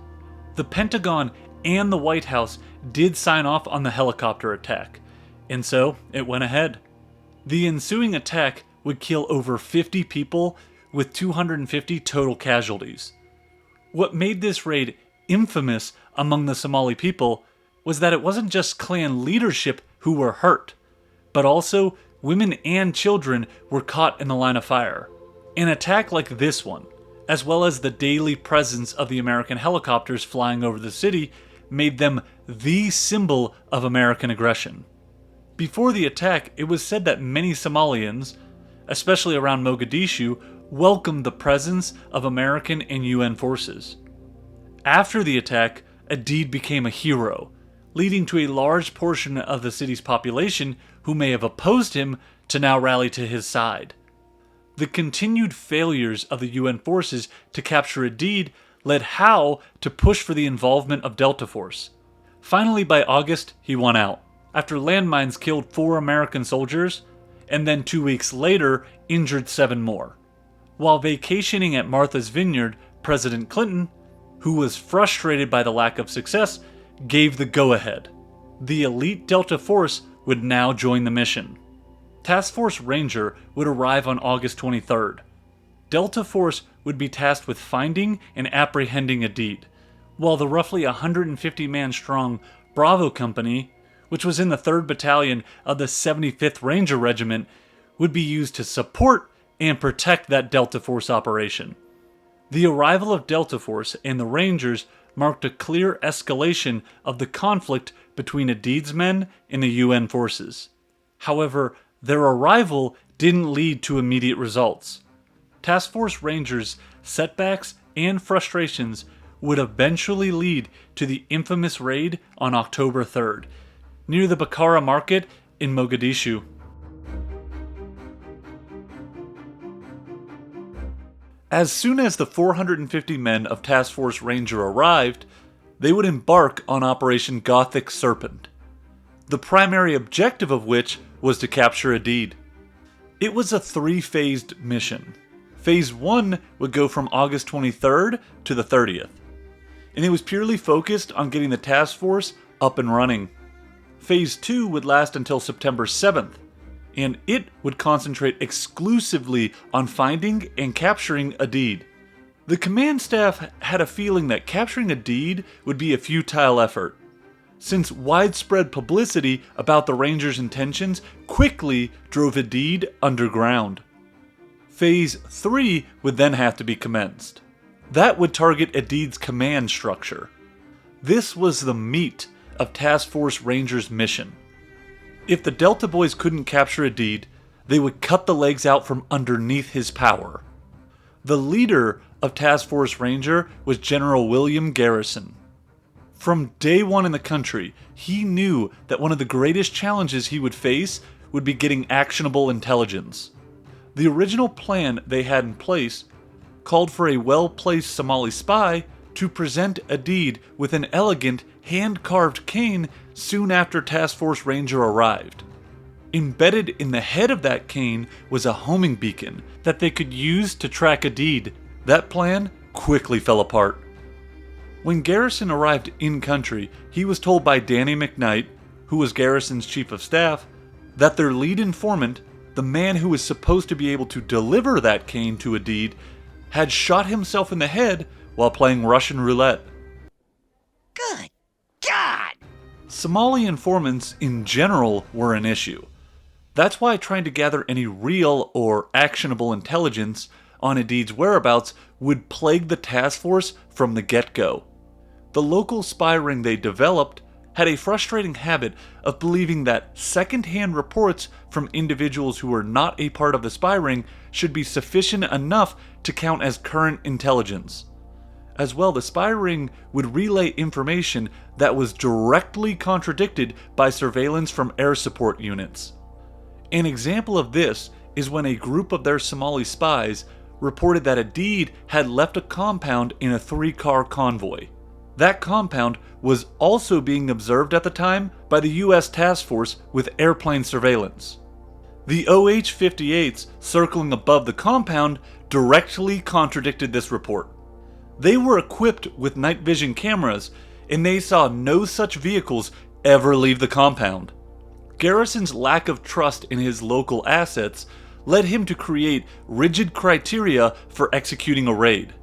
The Pentagon and the White House did sign off on the helicopter attack, and so it went ahead. The ensuing attack would kill over 50 people with 250 total casualties. What made this raid infamous among the Somali people was that it wasn't just Klan leadership who were hurt, but also women and children were caught in the line of fire. An attack like this one, as well as the daily presence of the American helicopters flying over the city, made them the symbol of American aggression. Before the attack, it was said that many Somalians, especially around Mogadishu, welcomed the presence of American and UN forces. After the attack, Adid became a hero, leading to a large portion of the city's population who may have opposed him to now rally to his side. The continued failures of the UN forces to capture Adid led Howe to push for the involvement of Delta Force. Finally, by August, he won out, after landmines killed 4 American soldiers, and then 2 weeks later, injured 7 more. While vacationing at Martha's Vineyard, President Clinton, who was frustrated by the lack of success, gave the go-ahead. The elite Delta Force would now join the mission. Task Force Ranger would arrive on August 23rd. Delta Force would be tasked with finding and apprehending Adid, while the roughly 150-man strong Bravo Company, which was in the 3rd Battalion of the 75th Ranger Regiment, would be used to support and protect that Delta Force operation. The arrival of Delta Force and the Rangers marked a clear escalation of the conflict between Adid's men and the UN forces. However, their arrival didn't lead to immediate results. Task Force Rangers' setbacks and frustrations would eventually lead to the infamous raid on October 3rd, near the Bakara Market in Mogadishu. As soon as the 450 men of Task Force Ranger arrived, they would embark on Operation Gothic Serpent, the primary objective of which was to capture Adid. It was a 3-phased mission. Phase 1 would go from August 23rd to the 30th, and it was purely focused on getting the task force up and running. Phase 2 would last until September 7th, and it would concentrate exclusively on finding and capturing Adid. The command staff had a feeling that capturing Adid would be a futile effort, since widespread publicity about the Rangers' intentions quickly drove Adid underground. Phase 3 would then have to be commenced. That would target Adid's command structure. This was the meat of Task Force Ranger's mission. If the Delta Boys couldn't capture Adid, they would cut the legs out from underneath his power. The leader of Task Force Ranger was General William Garrison. From day one in the country, he knew that one of the greatest challenges he would face would be getting actionable intelligence. The original plan they had in place called for a well-placed Somali spy to present Adid with an elegant, hand-carved cane soon after Task Force Ranger arrived. Embedded in the head of that cane was a homing beacon that they could use to track Adid. That plan quickly fell apart. When Garrison arrived in country, he was told by Danny McKnight, who was Garrison's chief of staff, that their lead informant, the man who was supposed to be able to deliver that cane to Adid, had shot himself in the head while playing Russian roulette. Good God! Somali informants in general were an issue. That's why trying to gather any real or actionable intelligence on Adid's whereabouts would plague the task force from the get-go. The local spy ring they developed had a frustrating habit of believing that second-hand reports from individuals who were not a part of the spy ring should be sufficient enough to count as current intelligence. As well, the spy ring would relay information that was directly contradicted by surveillance from air support units. An example of this is when a group of their Somali spies reported that Adid had left a compound in a 3-car convoy. That compound was also being observed at the time by the US task force with airplane surveillance. The OH-58s circling above the compound directly contradicted this report. They were equipped with night vision cameras, and they saw no such vehicles ever leave the compound. Garrison's lack of trust in his local assets led him to create rigid criteria for executing a raid.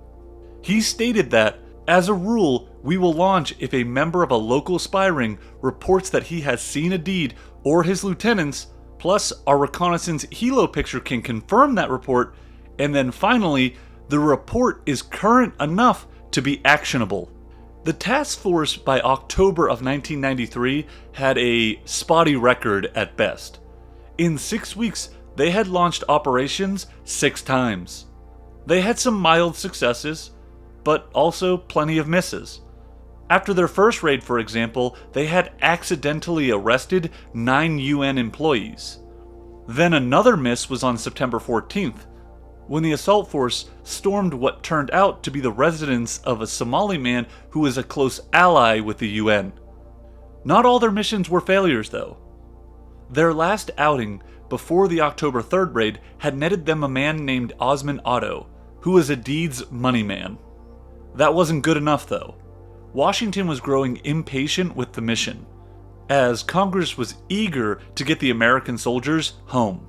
He stated that, as a rule, we will launch if a member of a local spy ring reports that he has seen Adid or his lieutenants, plus our reconnaissance helo picture can confirm that report, and then finally, the report is current enough to be actionable. The task force by October of 1993 had a spotty record at best. In 6 weeks, they had launched operations 6 times. They had some mild successes, but also plenty of misses. After their first raid, for example, they had accidentally arrested 9 UN employees. Then another miss was on September 14th, when the assault force stormed what turned out to be the residence of a Somali man who was a close ally with the UN. Not all their missions were failures, though. Their last outing before the October 3rd raid had netted them a man named Osman Otto, who was Adid's money man. That wasn't good enough, though. Washington was growing impatient with the mission, as Congress was eager to get the American soldiers home.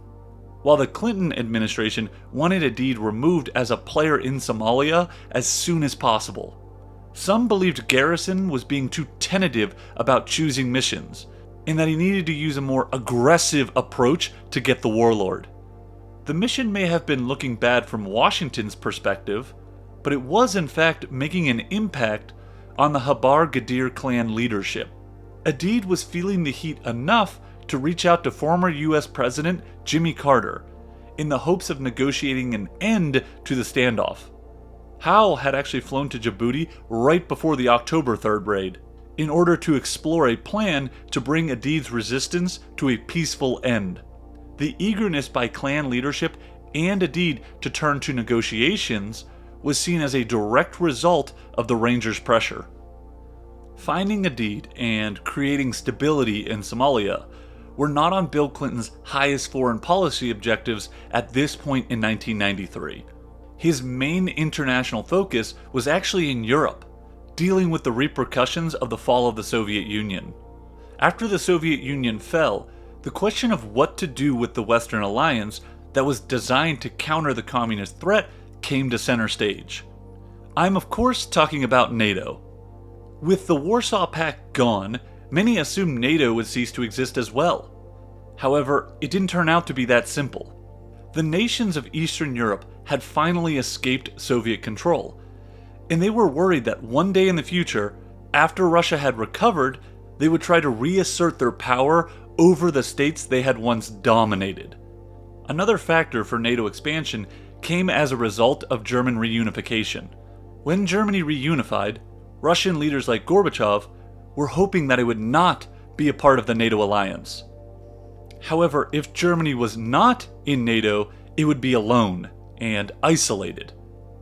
While the Clinton administration wanted Adid removed as a player in Somalia as soon as possible. Some believed Garrison was being too tentative about choosing missions, and that he needed to use a more aggressive approach to get the warlord. The mission may have been looking bad from Washington's perspective, but it was in fact making an impact on the Habar Gadir clan leadership. Adid was feeling the heat enough to reach out to former US President Jimmy Carter in the hopes of negotiating an end to the standoff. Howe had actually flown to Djibouti right before the October 3rd raid in order to explore a plan to bring Adid's resistance to a peaceful end. The eagerness by clan leadership and Adid to turn to negotiations was seen as a direct result of the Rangers' pressure. Finding Adid and creating stability in Somalia were not on Bill Clinton's highest foreign policy objectives at this point in 1993. His main international focus was actually in Europe, dealing with the repercussions of the fall of the Soviet Union. After the Soviet Union fell, the question of what to do with the Western alliance that was designed to counter the communist threat came to center stage. I'm of course talking about NATO. With the Warsaw Pact gone, many assumed NATO would cease to exist as well. However, it didn't turn out to be that simple. The nations of Eastern Europe had finally escaped Soviet control, and they were worried that one day in the future, after Russia had recovered, they would try to reassert their power over the states they had once dominated. Another factor for NATO expansion came as a result of German reunification. When Germany reunified, Russian leaders like Gorbachev were hoping that it would not be a part of the NATO alliance. However, if Germany was not in NATO it would be alone and isolated,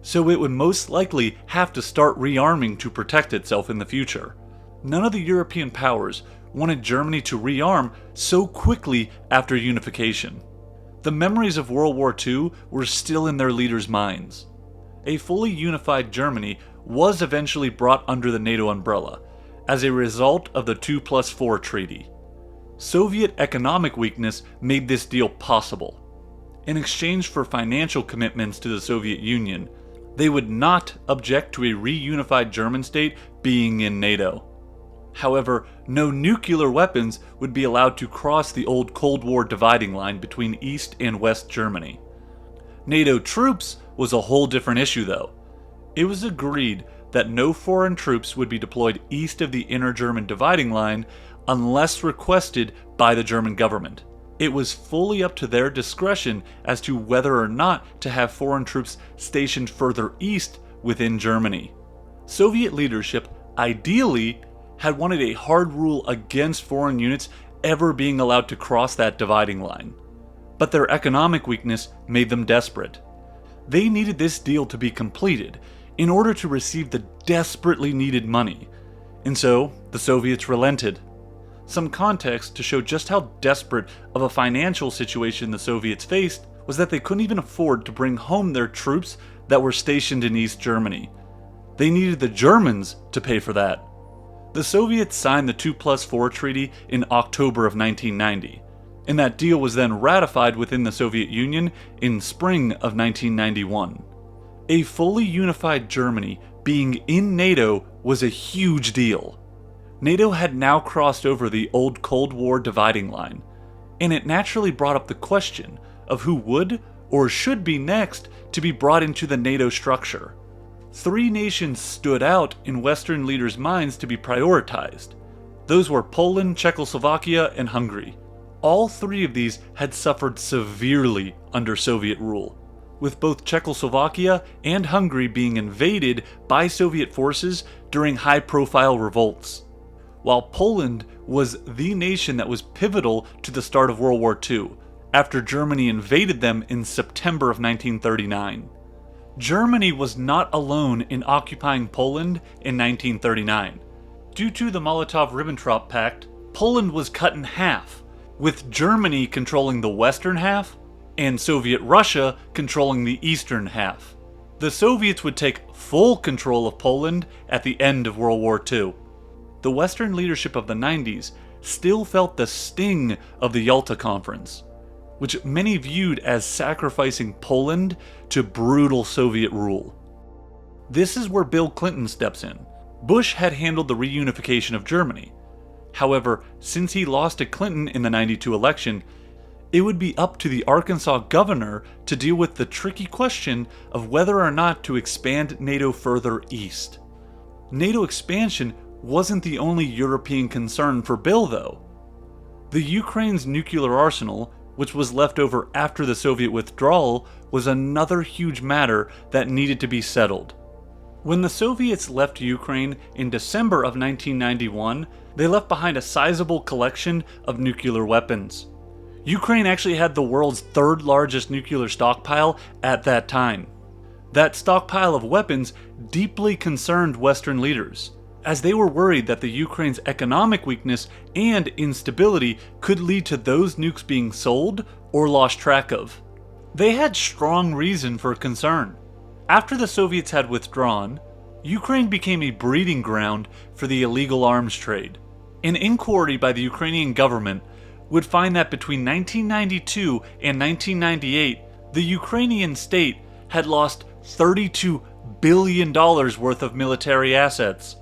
so it would most likely have to start rearming to protect itself in the future. None of the European powers wanted Germany to rearm so quickly after unification. The memories of World War II were still in their leaders' minds. A fully unified Germany was eventually brought under the NATO umbrella as a result of the 2+4 treaty. Soviet economic weakness made this deal possible. In exchange for financial commitments to the Soviet Union, they would not object to a reunified German state being in NATO. However, no nuclear weapons would be allowed to cross the old Cold War dividing line between East and West Germany. NATO troops was a whole different issue though. It was agreed that no foreign troops would be deployed east of the inner German dividing line unless requested by the German government. It was fully up to their discretion as to whether or not to have foreign troops stationed further east within Germany. Soviet leadership, ideally, had wanted a hard rule against foreign units ever being allowed to cross that dividing line. But their economic weakness made them desperate. They needed this deal to be completed in order to receive the desperately needed money, and so the Soviets relented. Some context to show just how desperate of a financial situation the Soviets faced was that they couldn't even afford to bring home their troops that were stationed in East Germany. They needed the Germans to pay for that. The Soviets signed the 2+4 treaty in October of 1990, and that deal was then ratified within the Soviet Union in spring of 1991. A fully unified Germany being in NATO was a huge deal. NATO had now crossed over the old Cold War dividing line, and it naturally brought up the question of who would or should be next to be brought into the NATO structure. Three nations stood out in Western leaders' minds to be prioritized. Those were Poland, Czechoslovakia, and Hungary. All three of these had suffered severely under Soviet rule, with both Czechoslovakia and Hungary being invaded by Soviet forces during high-profile revolts, while Poland was the nation that was pivotal to the start of World War II, after Germany invaded them in September of 1939. Germany was not alone in occupying Poland in 1939. Due to the Molotov-Ribbentrop Pact, Poland was cut in half, with Germany controlling the western half and Soviet Russia controlling the eastern half. The Soviets would take full control of Poland at the end of World War II. The Western leadership of the 90s still felt the sting of the Yalta Conference, which many viewed as sacrificing Poland to brutal Soviet rule. This is where Bill Clinton steps in. Bush had handled the reunification of Germany. However, since he lost to Clinton in the '92 election, it would be up to the Arkansas governor to deal with the tricky question of whether or not to expand NATO further east. NATO expansion wasn't the only European concern for Bill, though. The Ukraine's nuclear arsenal, which was left over after the Soviet withdrawal, was another huge matter that needed to be settled. When the Soviets left Ukraine in December of 1991, they left behind a sizable collection of nuclear weapons. Ukraine actually had the world's third largest nuclear stockpile at that time. That stockpile of weapons deeply concerned Western leaders, as they were worried that the Ukraine's economic weakness and instability could lead to those nukes being sold or lost track of. They had strong reason for concern. After the Soviets had withdrawn, Ukraine became a breeding ground for the illegal arms trade. An inquiry by the Ukrainian government would find that between 1992 and 1998, the Ukrainian state had lost $32 billion worth of military assets.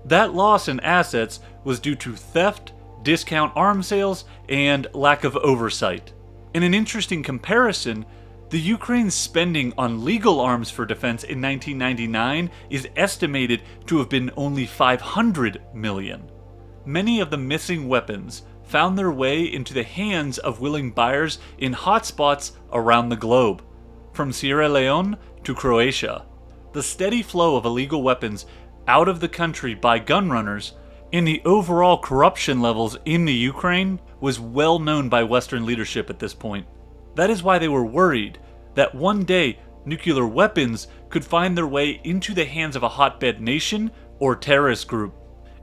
That loss in assets was due to theft, discount arms sales, and lack of oversight. In an interesting comparison, the Ukraine's spending on legal arms for defense in 1999 is estimated to have been only $500 million. Many of the missing weapons found their way into the hands of willing buyers in hotspots around the globe, from Sierra Leone to Croatia. The steady flow of illegal weapons out of the country by gun runners and the overall corruption levels in the Ukraine was well known by Western leadership at this point. That is why they were worried that one day nuclear weapons could find their way into the hands of a hotbed nation or terrorist group.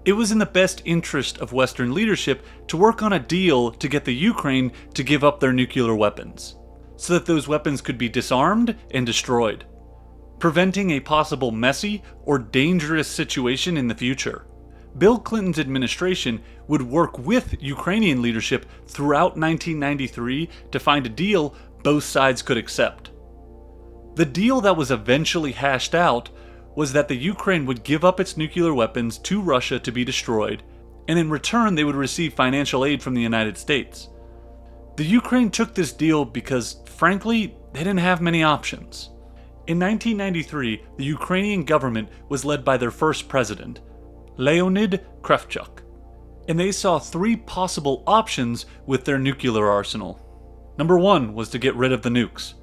It was in the best interest of Western leadership to work on a deal to get the Ukraine to give up their nuclear weapons, so that those weapons could be disarmed and destroyed, preventing a possible messy or dangerous situation in the future. Bill Clinton's administration would work with Ukrainian leadership throughout 1993 to find a deal both sides could accept. The deal that was eventually hashed out was that the Ukraine would give up its nuclear weapons to Russia to be destroyed, and in return they would receive financial aid from the United States. The Ukraine took this deal because, frankly, they didn't have many options. In 1993, the Ukrainian government was led by their first president, Leonid Kravchuk, and they saw three possible options with their nuclear arsenal. Number 1 was to get rid of the nukes.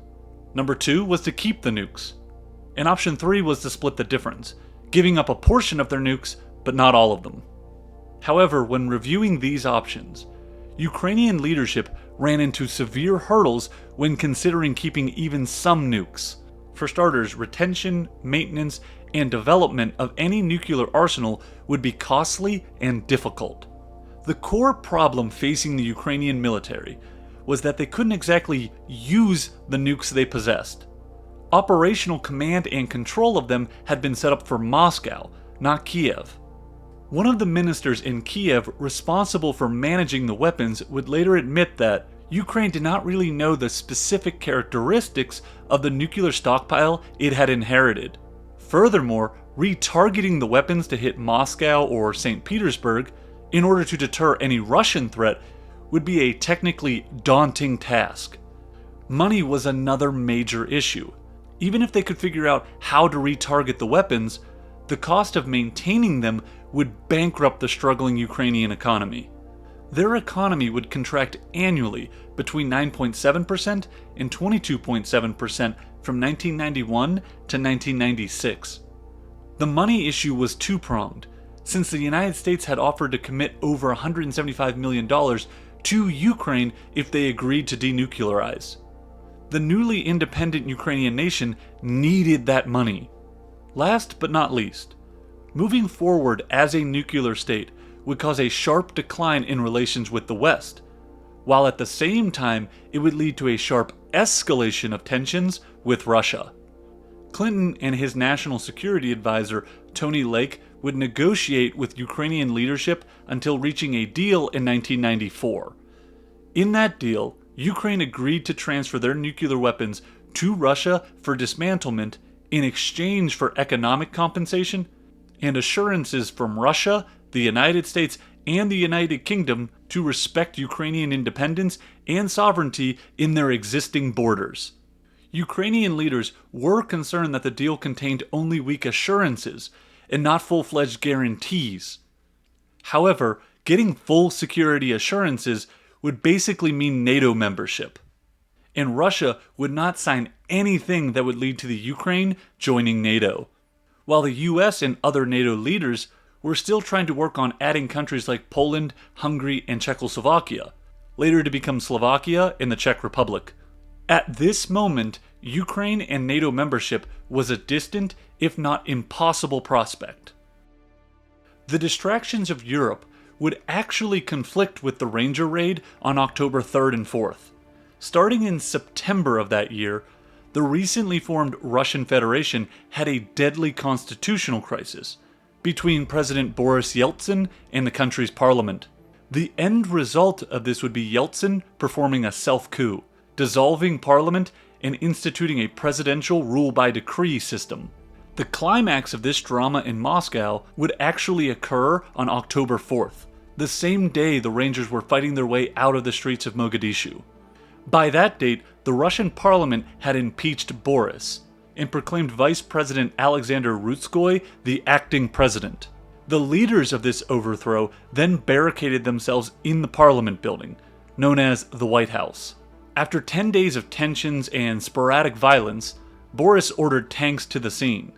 Number 2 was to keep the nukes. And option 3 was to split the difference, giving up a portion of their nukes, but not all of them. However, when reviewing these options, Ukrainian leadership ran into severe hurdles when considering keeping even some nukes. For starters, retention, maintenance, and development of any nuclear arsenal would be costly and difficult. The core problem facing the Ukrainian military was that they couldn't exactly use the nukes they possessed. Operational command and control of them had been set up for Moscow, not Kiev. One of the ministers in Kiev responsible for managing the weapons would later admit that Ukraine did not really know the specific characteristics of the nuclear stockpile it had inherited. Furthermore, retargeting the weapons to hit Moscow or St. Petersburg in order to deter any Russian threat would be a technically daunting task. Money was another major issue. Even if they could figure out how to retarget the weapons, the cost of maintaining them would bankrupt the struggling Ukrainian economy. Their economy would contract annually between 9.7% and 22.7% from 1991 to 1996. The money issue was two-pronged, since the United States had offered to commit over $175 million to Ukraine if they agreed to denuclearize. The newly independent Ukrainian nation needed that money. Last but not least, moving forward as a nuclear state would cause a sharp decline in relations with the West, while at the same time it would lead to a sharp escalation of tensions with Russia. Clinton and his national security advisor, Tony Lake, would negotiate with Ukrainian leadership until reaching a deal in 1994. In that deal, Ukraine agreed to transfer their nuclear weapons to Russia for dismantlement in exchange for economic compensation and assurances from Russia, the United States, and the United Kingdom to respect Ukrainian independence and sovereignty in their existing borders. Ukrainian leaders were concerned that the deal contained only weak assurances and not full-fledged guarantees. However, getting full security assurances would basically mean NATO membership, and Russia would not sign anything that would lead to the Ukraine joining NATO, while the US and other NATO leaders were still trying to work on adding countries like Poland, Hungary, and Czechoslovakia, later to become Slovakia and the Czech Republic. At this moment, Ukraine and NATO membership was a distant, if not impossible prospect. The distractions of Europe would actually conflict with the Ranger raid on October 3rd and 4th. Starting in September of that year, the recently formed Russian Federation had a deadly constitutional crisis between President Boris Yeltsin and the country's parliament. The end result of this would be Yeltsin performing a self-coup, dissolving parliament and instituting a presidential rule-by-decree system. The climax of this drama in Moscow would actually occur on October 4th, the same day the Rangers were fighting their way out of the streets of Mogadishu. By that date, the Russian parliament had impeached Boris and proclaimed Vice President Alexander Rutskoy the acting president. The leaders of this overthrow then barricaded themselves in the parliament building, known as the White House. After 10 days of tensions and sporadic violence, Boris ordered tanks to the scene.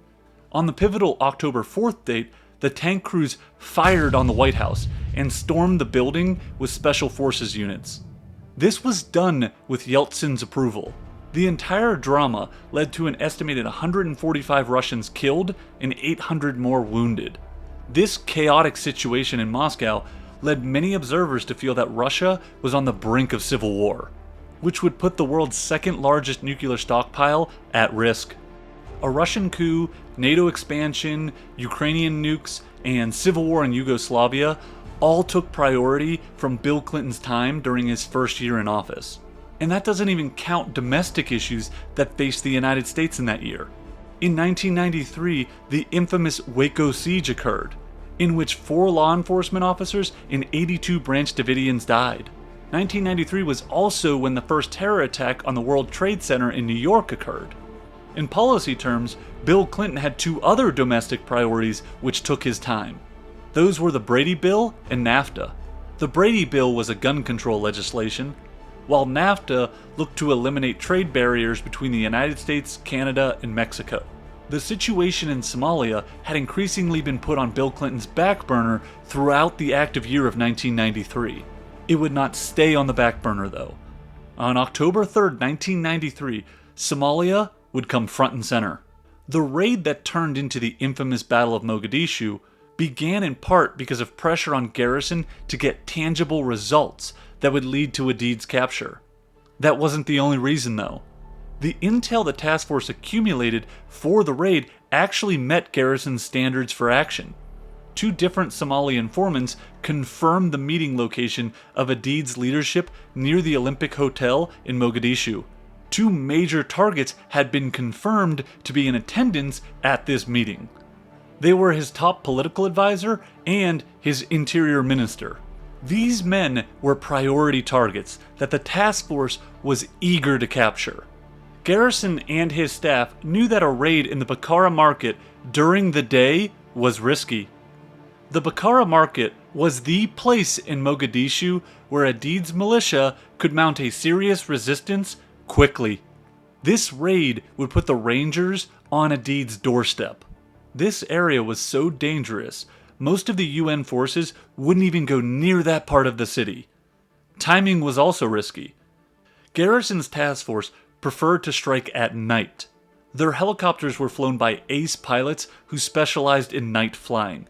On the pivotal October 4th date, the tank crews fired on the White House and stormed the building with special forces units. This was done with Yeltsin's approval. The entire drama led to an estimated 145 Russians killed and 800 more wounded. This chaotic situation in Moscow led many observers to feel that Russia was on the brink of civil war, which would put the world's second largest nuclear stockpile at risk. A Russian coup, NATO expansion, Ukrainian nukes, and civil war in Yugoslavia all took priority from Bill Clinton's time during his first year in office. And that doesn't even count domestic issues that faced the United States in that year. In 1993, the infamous Waco siege occurred, in which 4 law enforcement officers and 82 Branch Davidians died. 1993 was also when the first terror attack on the World Trade Center in New York occurred. In policy terms, Bill Clinton had 2 other domestic priorities which took his time. Those were the Brady Bill and NAFTA. The Brady Bill was a gun control legislation, while NAFTA looked to eliminate trade barriers between the United States, Canada, and Mexico. The situation in Somalia had increasingly been put on Bill Clinton's back burner throughout the active year of 1993. It would not stay on the back burner though. On October 3rd, 1993, Somalia would come front and center. The raid that turned into the infamous Battle of Mogadishu began in part because of pressure on Garrison to get tangible results that would lead to Hadid's capture. That wasn't the only reason though. The intel the task force accumulated for the raid actually met Garrison's standards for action. 2 different Somali informants confirmed the meeting location of Hadid's leadership near the Olympic Hotel in Mogadishu. 2 major targets had been confirmed to be in attendance at this meeting. They were his top political advisor and his interior minister. These men were priority targets that the task force was eager to capture. Garrison and his staff knew that a raid in the Bakara market during the day was risky. The Bakara market was the place in Mogadishu where Hadid's militia could mount a serious resistance quickly. This raid would put the Rangers on Hadid's doorstep. This area was so dangerous, most of the UN forces wouldn't even go near that part of the city. Timing was also risky. Garrison's task force preferred to strike at night. Their helicopters were flown by ace pilots who specialized in night flying.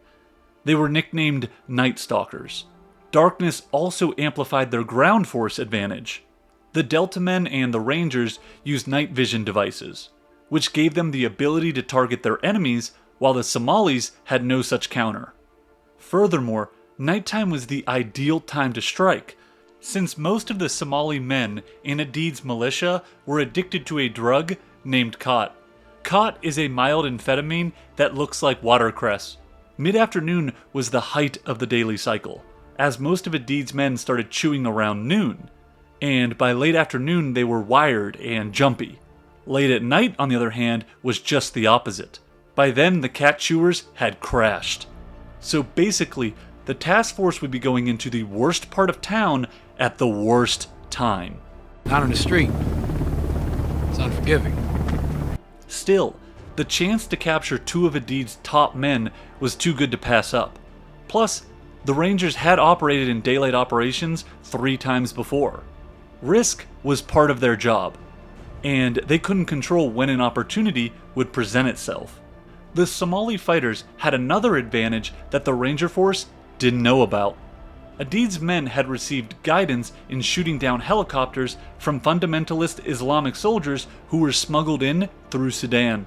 They were nicknamed Night Stalkers. Darkness also amplified their ground force advantage. The Delta men and the Rangers used night vision devices, which gave them the ability to target their enemies while the Somalis had no such counter. Furthermore, nighttime was the ideal time to strike, since most of the Somali men in Hadid's militia were addicted to a drug named khat. Khat is a mild amphetamine that looks like watercress. Mid-afternoon was the height of the daily cycle, as most of Hadid's men started chewing around noon, and by late afternoon they were wired and jumpy. Late at night, on the other hand, was just the opposite. By then, the cat chewers had crashed. So basically, the task force would be going into the worst part of town at the worst time. Out on the street. It's unforgiving. Still, the chance to capture 2 of Hadid's top men was too good to pass up. Plus, the Rangers had operated in daylight operations 3 times before. Risk was part of their job, and they couldn't control when an opportunity would present itself. The Somali fighters had another advantage that the Ranger force didn't know about. Hadid's men had received guidance in shooting down helicopters from fundamentalist Islamic soldiers who were smuggled in through Sudan.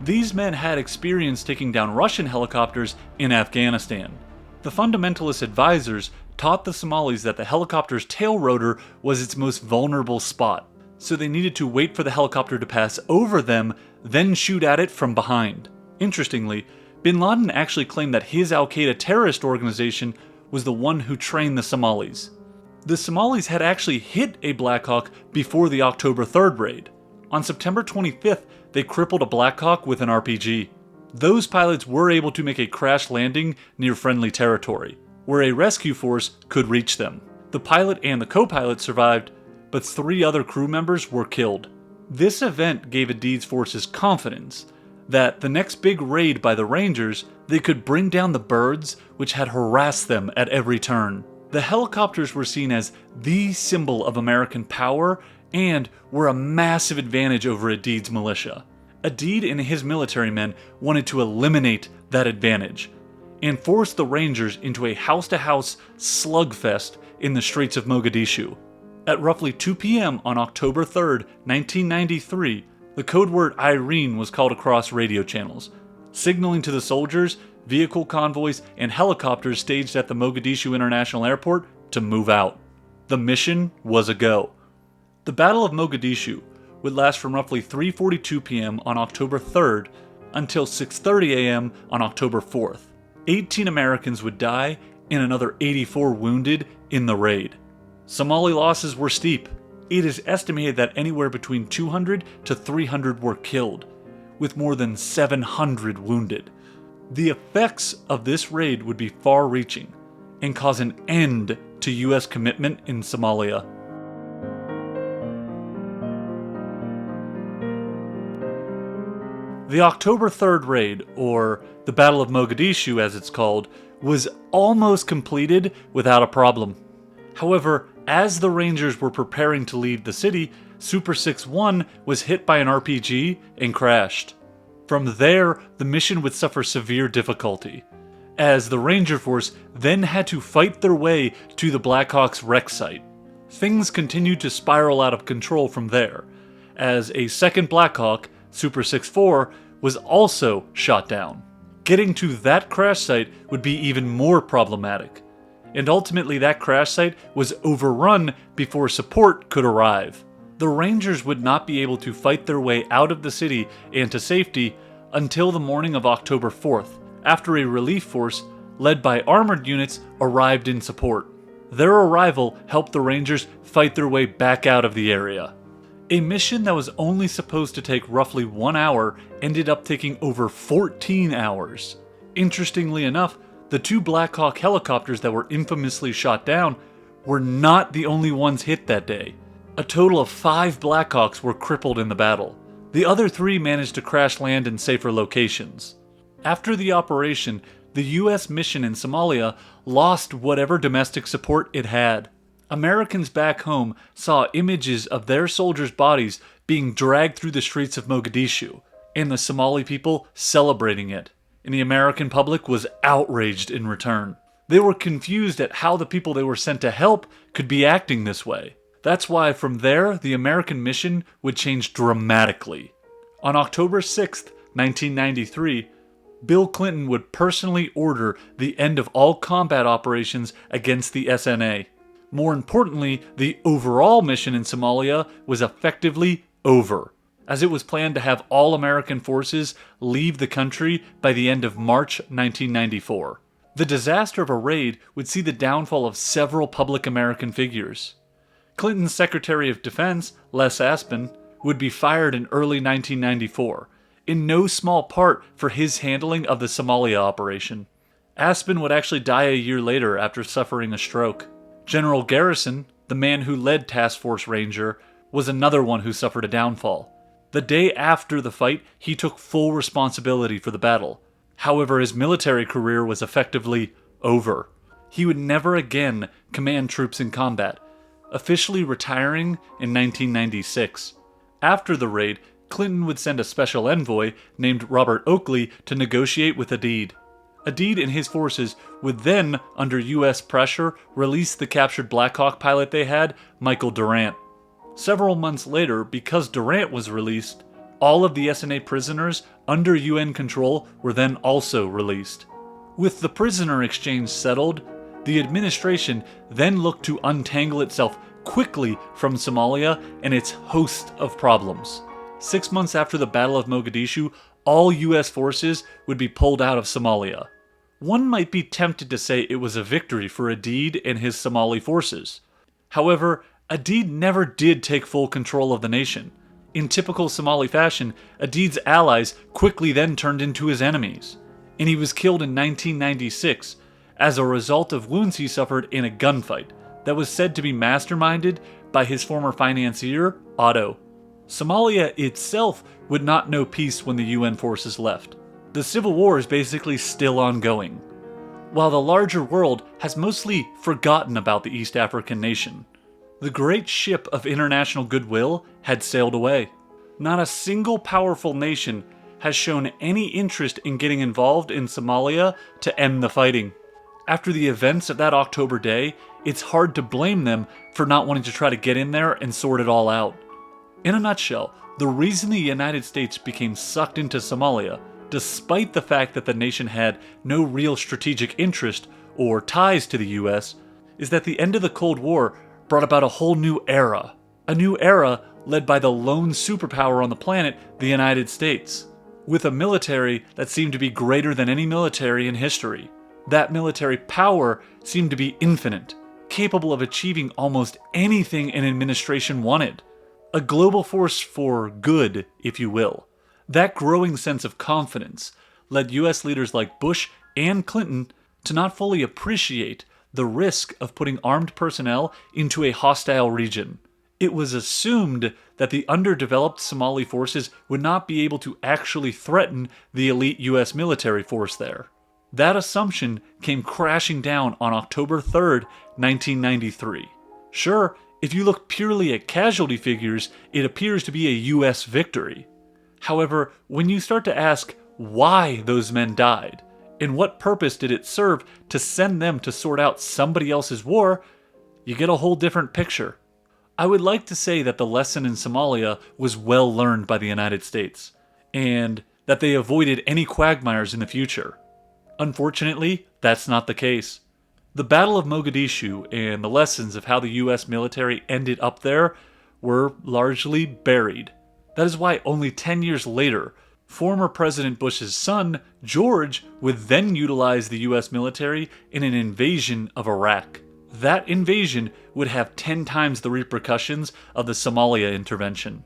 These men had experience taking down Russian helicopters in Afghanistan. The fundamentalist advisors taught the Somalis that the helicopter's tail rotor was its most vulnerable spot, so they needed to wait for the helicopter to pass over them, then shoot at it from behind. Interestingly, bin Laden actually claimed that his Al-Qaeda terrorist organization was the one who trained the Somalis. The Somalis had actually hit a Black Hawk before the October 3rd raid. On September 25th, they crippled a Black Hawk with an RPG. Those pilots were able to make a crash landing near friendly territory, where a rescue force could reach them. The pilot and the co-pilot survived, but 3 other crew members were killed. This event gave Hadid's forces confidence that the next big raid by the Rangers, they could bring down the birds which had harassed them at every turn. The helicopters were seen as the symbol of American power and were a massive advantage over Adid's militia. Adid and his military men wanted to eliminate that advantage and force the Rangers into a house-to-house slugfest in the streets of Mogadishu. At roughly 2 p.m. on October 3rd, 1993, the code word Irene was called across radio channels, signaling to the soldiers, vehicle convoys, and helicopters staged at the Mogadishu International Airport to move out. The mission was a go. The Battle of Mogadishu would last from roughly 3:42 p.m. on October 3rd until 6:30 a.m. on October 4th. 18 Americans would die and another 84 wounded in the raid. Somali losses were steep. It is estimated that anywhere between 200 to 300 were killed, with more than 700 wounded. The effects of this raid would be far-reaching and cause an end to U.S. commitment in Somalia. The October 3rd raid, or the Battle of Mogadishu as it's called, was almost completed without a problem. However, as the Rangers were preparing to leave the city, Super 6-1 was hit by an RPG and crashed. From there, the mission would suffer severe difficulty, as the Ranger Force then had to fight their way to the Blackhawks wreck site. Things continued to spiral out of control from there, as a second Blackhawk, Super 6-4, was also shot down. Getting to that crash site would be even more problematic, and ultimately that crash site was overrun before support could arrive. The Rangers would not be able to fight their way out of the city and to safety until the morning of October 4th, after a relief force led by armored units arrived in support. Their arrival helped the Rangers fight their way back out of the area. A mission that was only supposed to take roughly 1 hour ended up taking over 14 hours. Interestingly enough, the 2 Black Hawk helicopters that were infamously shot down were not the only ones hit that day. A total of 5 Black Hawks were crippled in the battle. The other 3 managed to crash land in safer locations. After the operation, the US mission in Somalia lost whatever domestic support it had. Americans back home saw images of their soldiers' bodies being dragged through the streets of Mogadishu, and the Somali people celebrating it, and the American public was outraged in return. They were confused at how the people they were sent to help could be acting this way. That's why from there, the American mission would change dramatically. On October 6th, 1993, Bill Clinton would personally order the end of all combat operations against the SNA. More importantly, the overall mission in Somalia was effectively over, as it was planned to have all American forces leave the country by the end of March 1994. The disaster of a raid would see the downfall of several public American figures. Clinton's Secretary of Defense, Les Aspin, would be fired in early 1994, in no small part for his handling of the Somalia operation. Aspin would actually die a year later after suffering a stroke. General Garrison, the man who led Task Force Ranger, was another one who suffered a downfall. The day after the fight, he took full responsibility for the battle. However, his military career was effectively over. He would never again command troops in combat, officially retiring in 1996. After the raid, Clinton would send a special envoy named Robert Oakley to negotiate with Adid. Adid and his forces would then, under U.S. pressure, release the captured Black Hawk pilot they had, Michael Durant. Several months later, because Durant was released, all of the SNA prisoners under UN control were then also released. With the prisoner exchange settled, the administration then looked to untangle itself quickly from Somalia and its host of problems. 6 months after the Battle of Mogadishu, all US forces would be pulled out of Somalia. One might be tempted to say it was a victory for Adid and his Somali forces. However, Adid never did take full control of the nation. In typical Somali fashion, Adid's allies quickly then turned into his enemies, and he was killed in 1996 as a result of wounds he suffered in a gunfight that was said to be masterminded by his former financier, Otto. Somalia itself would not know peace when the UN forces left. The civil war is basically still ongoing, while the larger world has mostly forgotten about the East African nation. The great ship of international goodwill had sailed away. Not a single powerful nation has shown any interest in getting involved in Somalia to end the fighting. After the events of that October day, it's hard to blame them for not wanting to try to get in there and sort it all out. In a nutshell, the reason the United States became sucked into Somalia, despite the fact that the nation had no real strategic interest or ties to the US, is that the end of the Cold War brought about a whole new era. A new era led by the lone superpower on the planet, the United States, with a military that seemed to be greater than any military in history. That military power seemed to be infinite, capable of achieving almost anything an administration wanted. A global force for good, if you will. That growing sense of confidence led US leaders like Bush and Clinton to not fully appreciate the risk of putting armed personnel into a hostile region. It was assumed that the underdeveloped Somali forces would not be able to actually threaten the elite US military force there. That assumption came crashing down on October 3rd, 1993. Sure, if you look purely at casualty figures, it appears to be a US victory. However, when you start to ask why those men died, and what purpose did it serve to send them to sort out somebody else's war, you get a whole different picture. I would like to say that the lesson in Somalia was well learned by the United States, and that they avoided any quagmires in the future. Unfortunately, that's not the case. The Battle of Mogadishu and the lessons of how the US military ended up there were largely buried. That is why only 10 years later, former President Bush's son, George, would then utilize the US military in an invasion of Iraq. That invasion would have 10 times the repercussions of the Somalia intervention.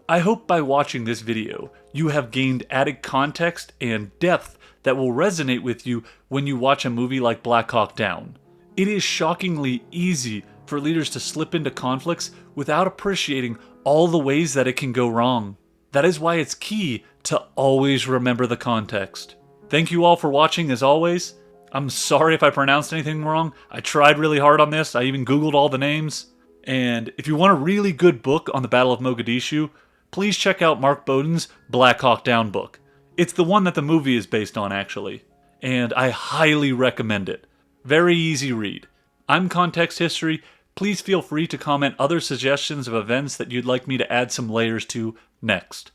I hope by watching this video, you have gained added context and depth that will resonate with you when you watch a movie like Black Hawk Down. It is shockingly easy for leaders to slip into conflicts without appreciating all the ways that it can go wrong. That is why it's key to always remember the context. Thank you all for watching as always. I'm sorry if I pronounced anything wrong. I tried really hard on this. I even Googled all the names. And if you want a really good book on the Battle of Mogadishu, please check out Mark Bowden's Black Hawk Down book. It's the one that the movie is based on, actually. And I highly recommend it. Very easy read. I'm Context History. Please feel free to comment other suggestions of events that you'd like me to add some layers to next.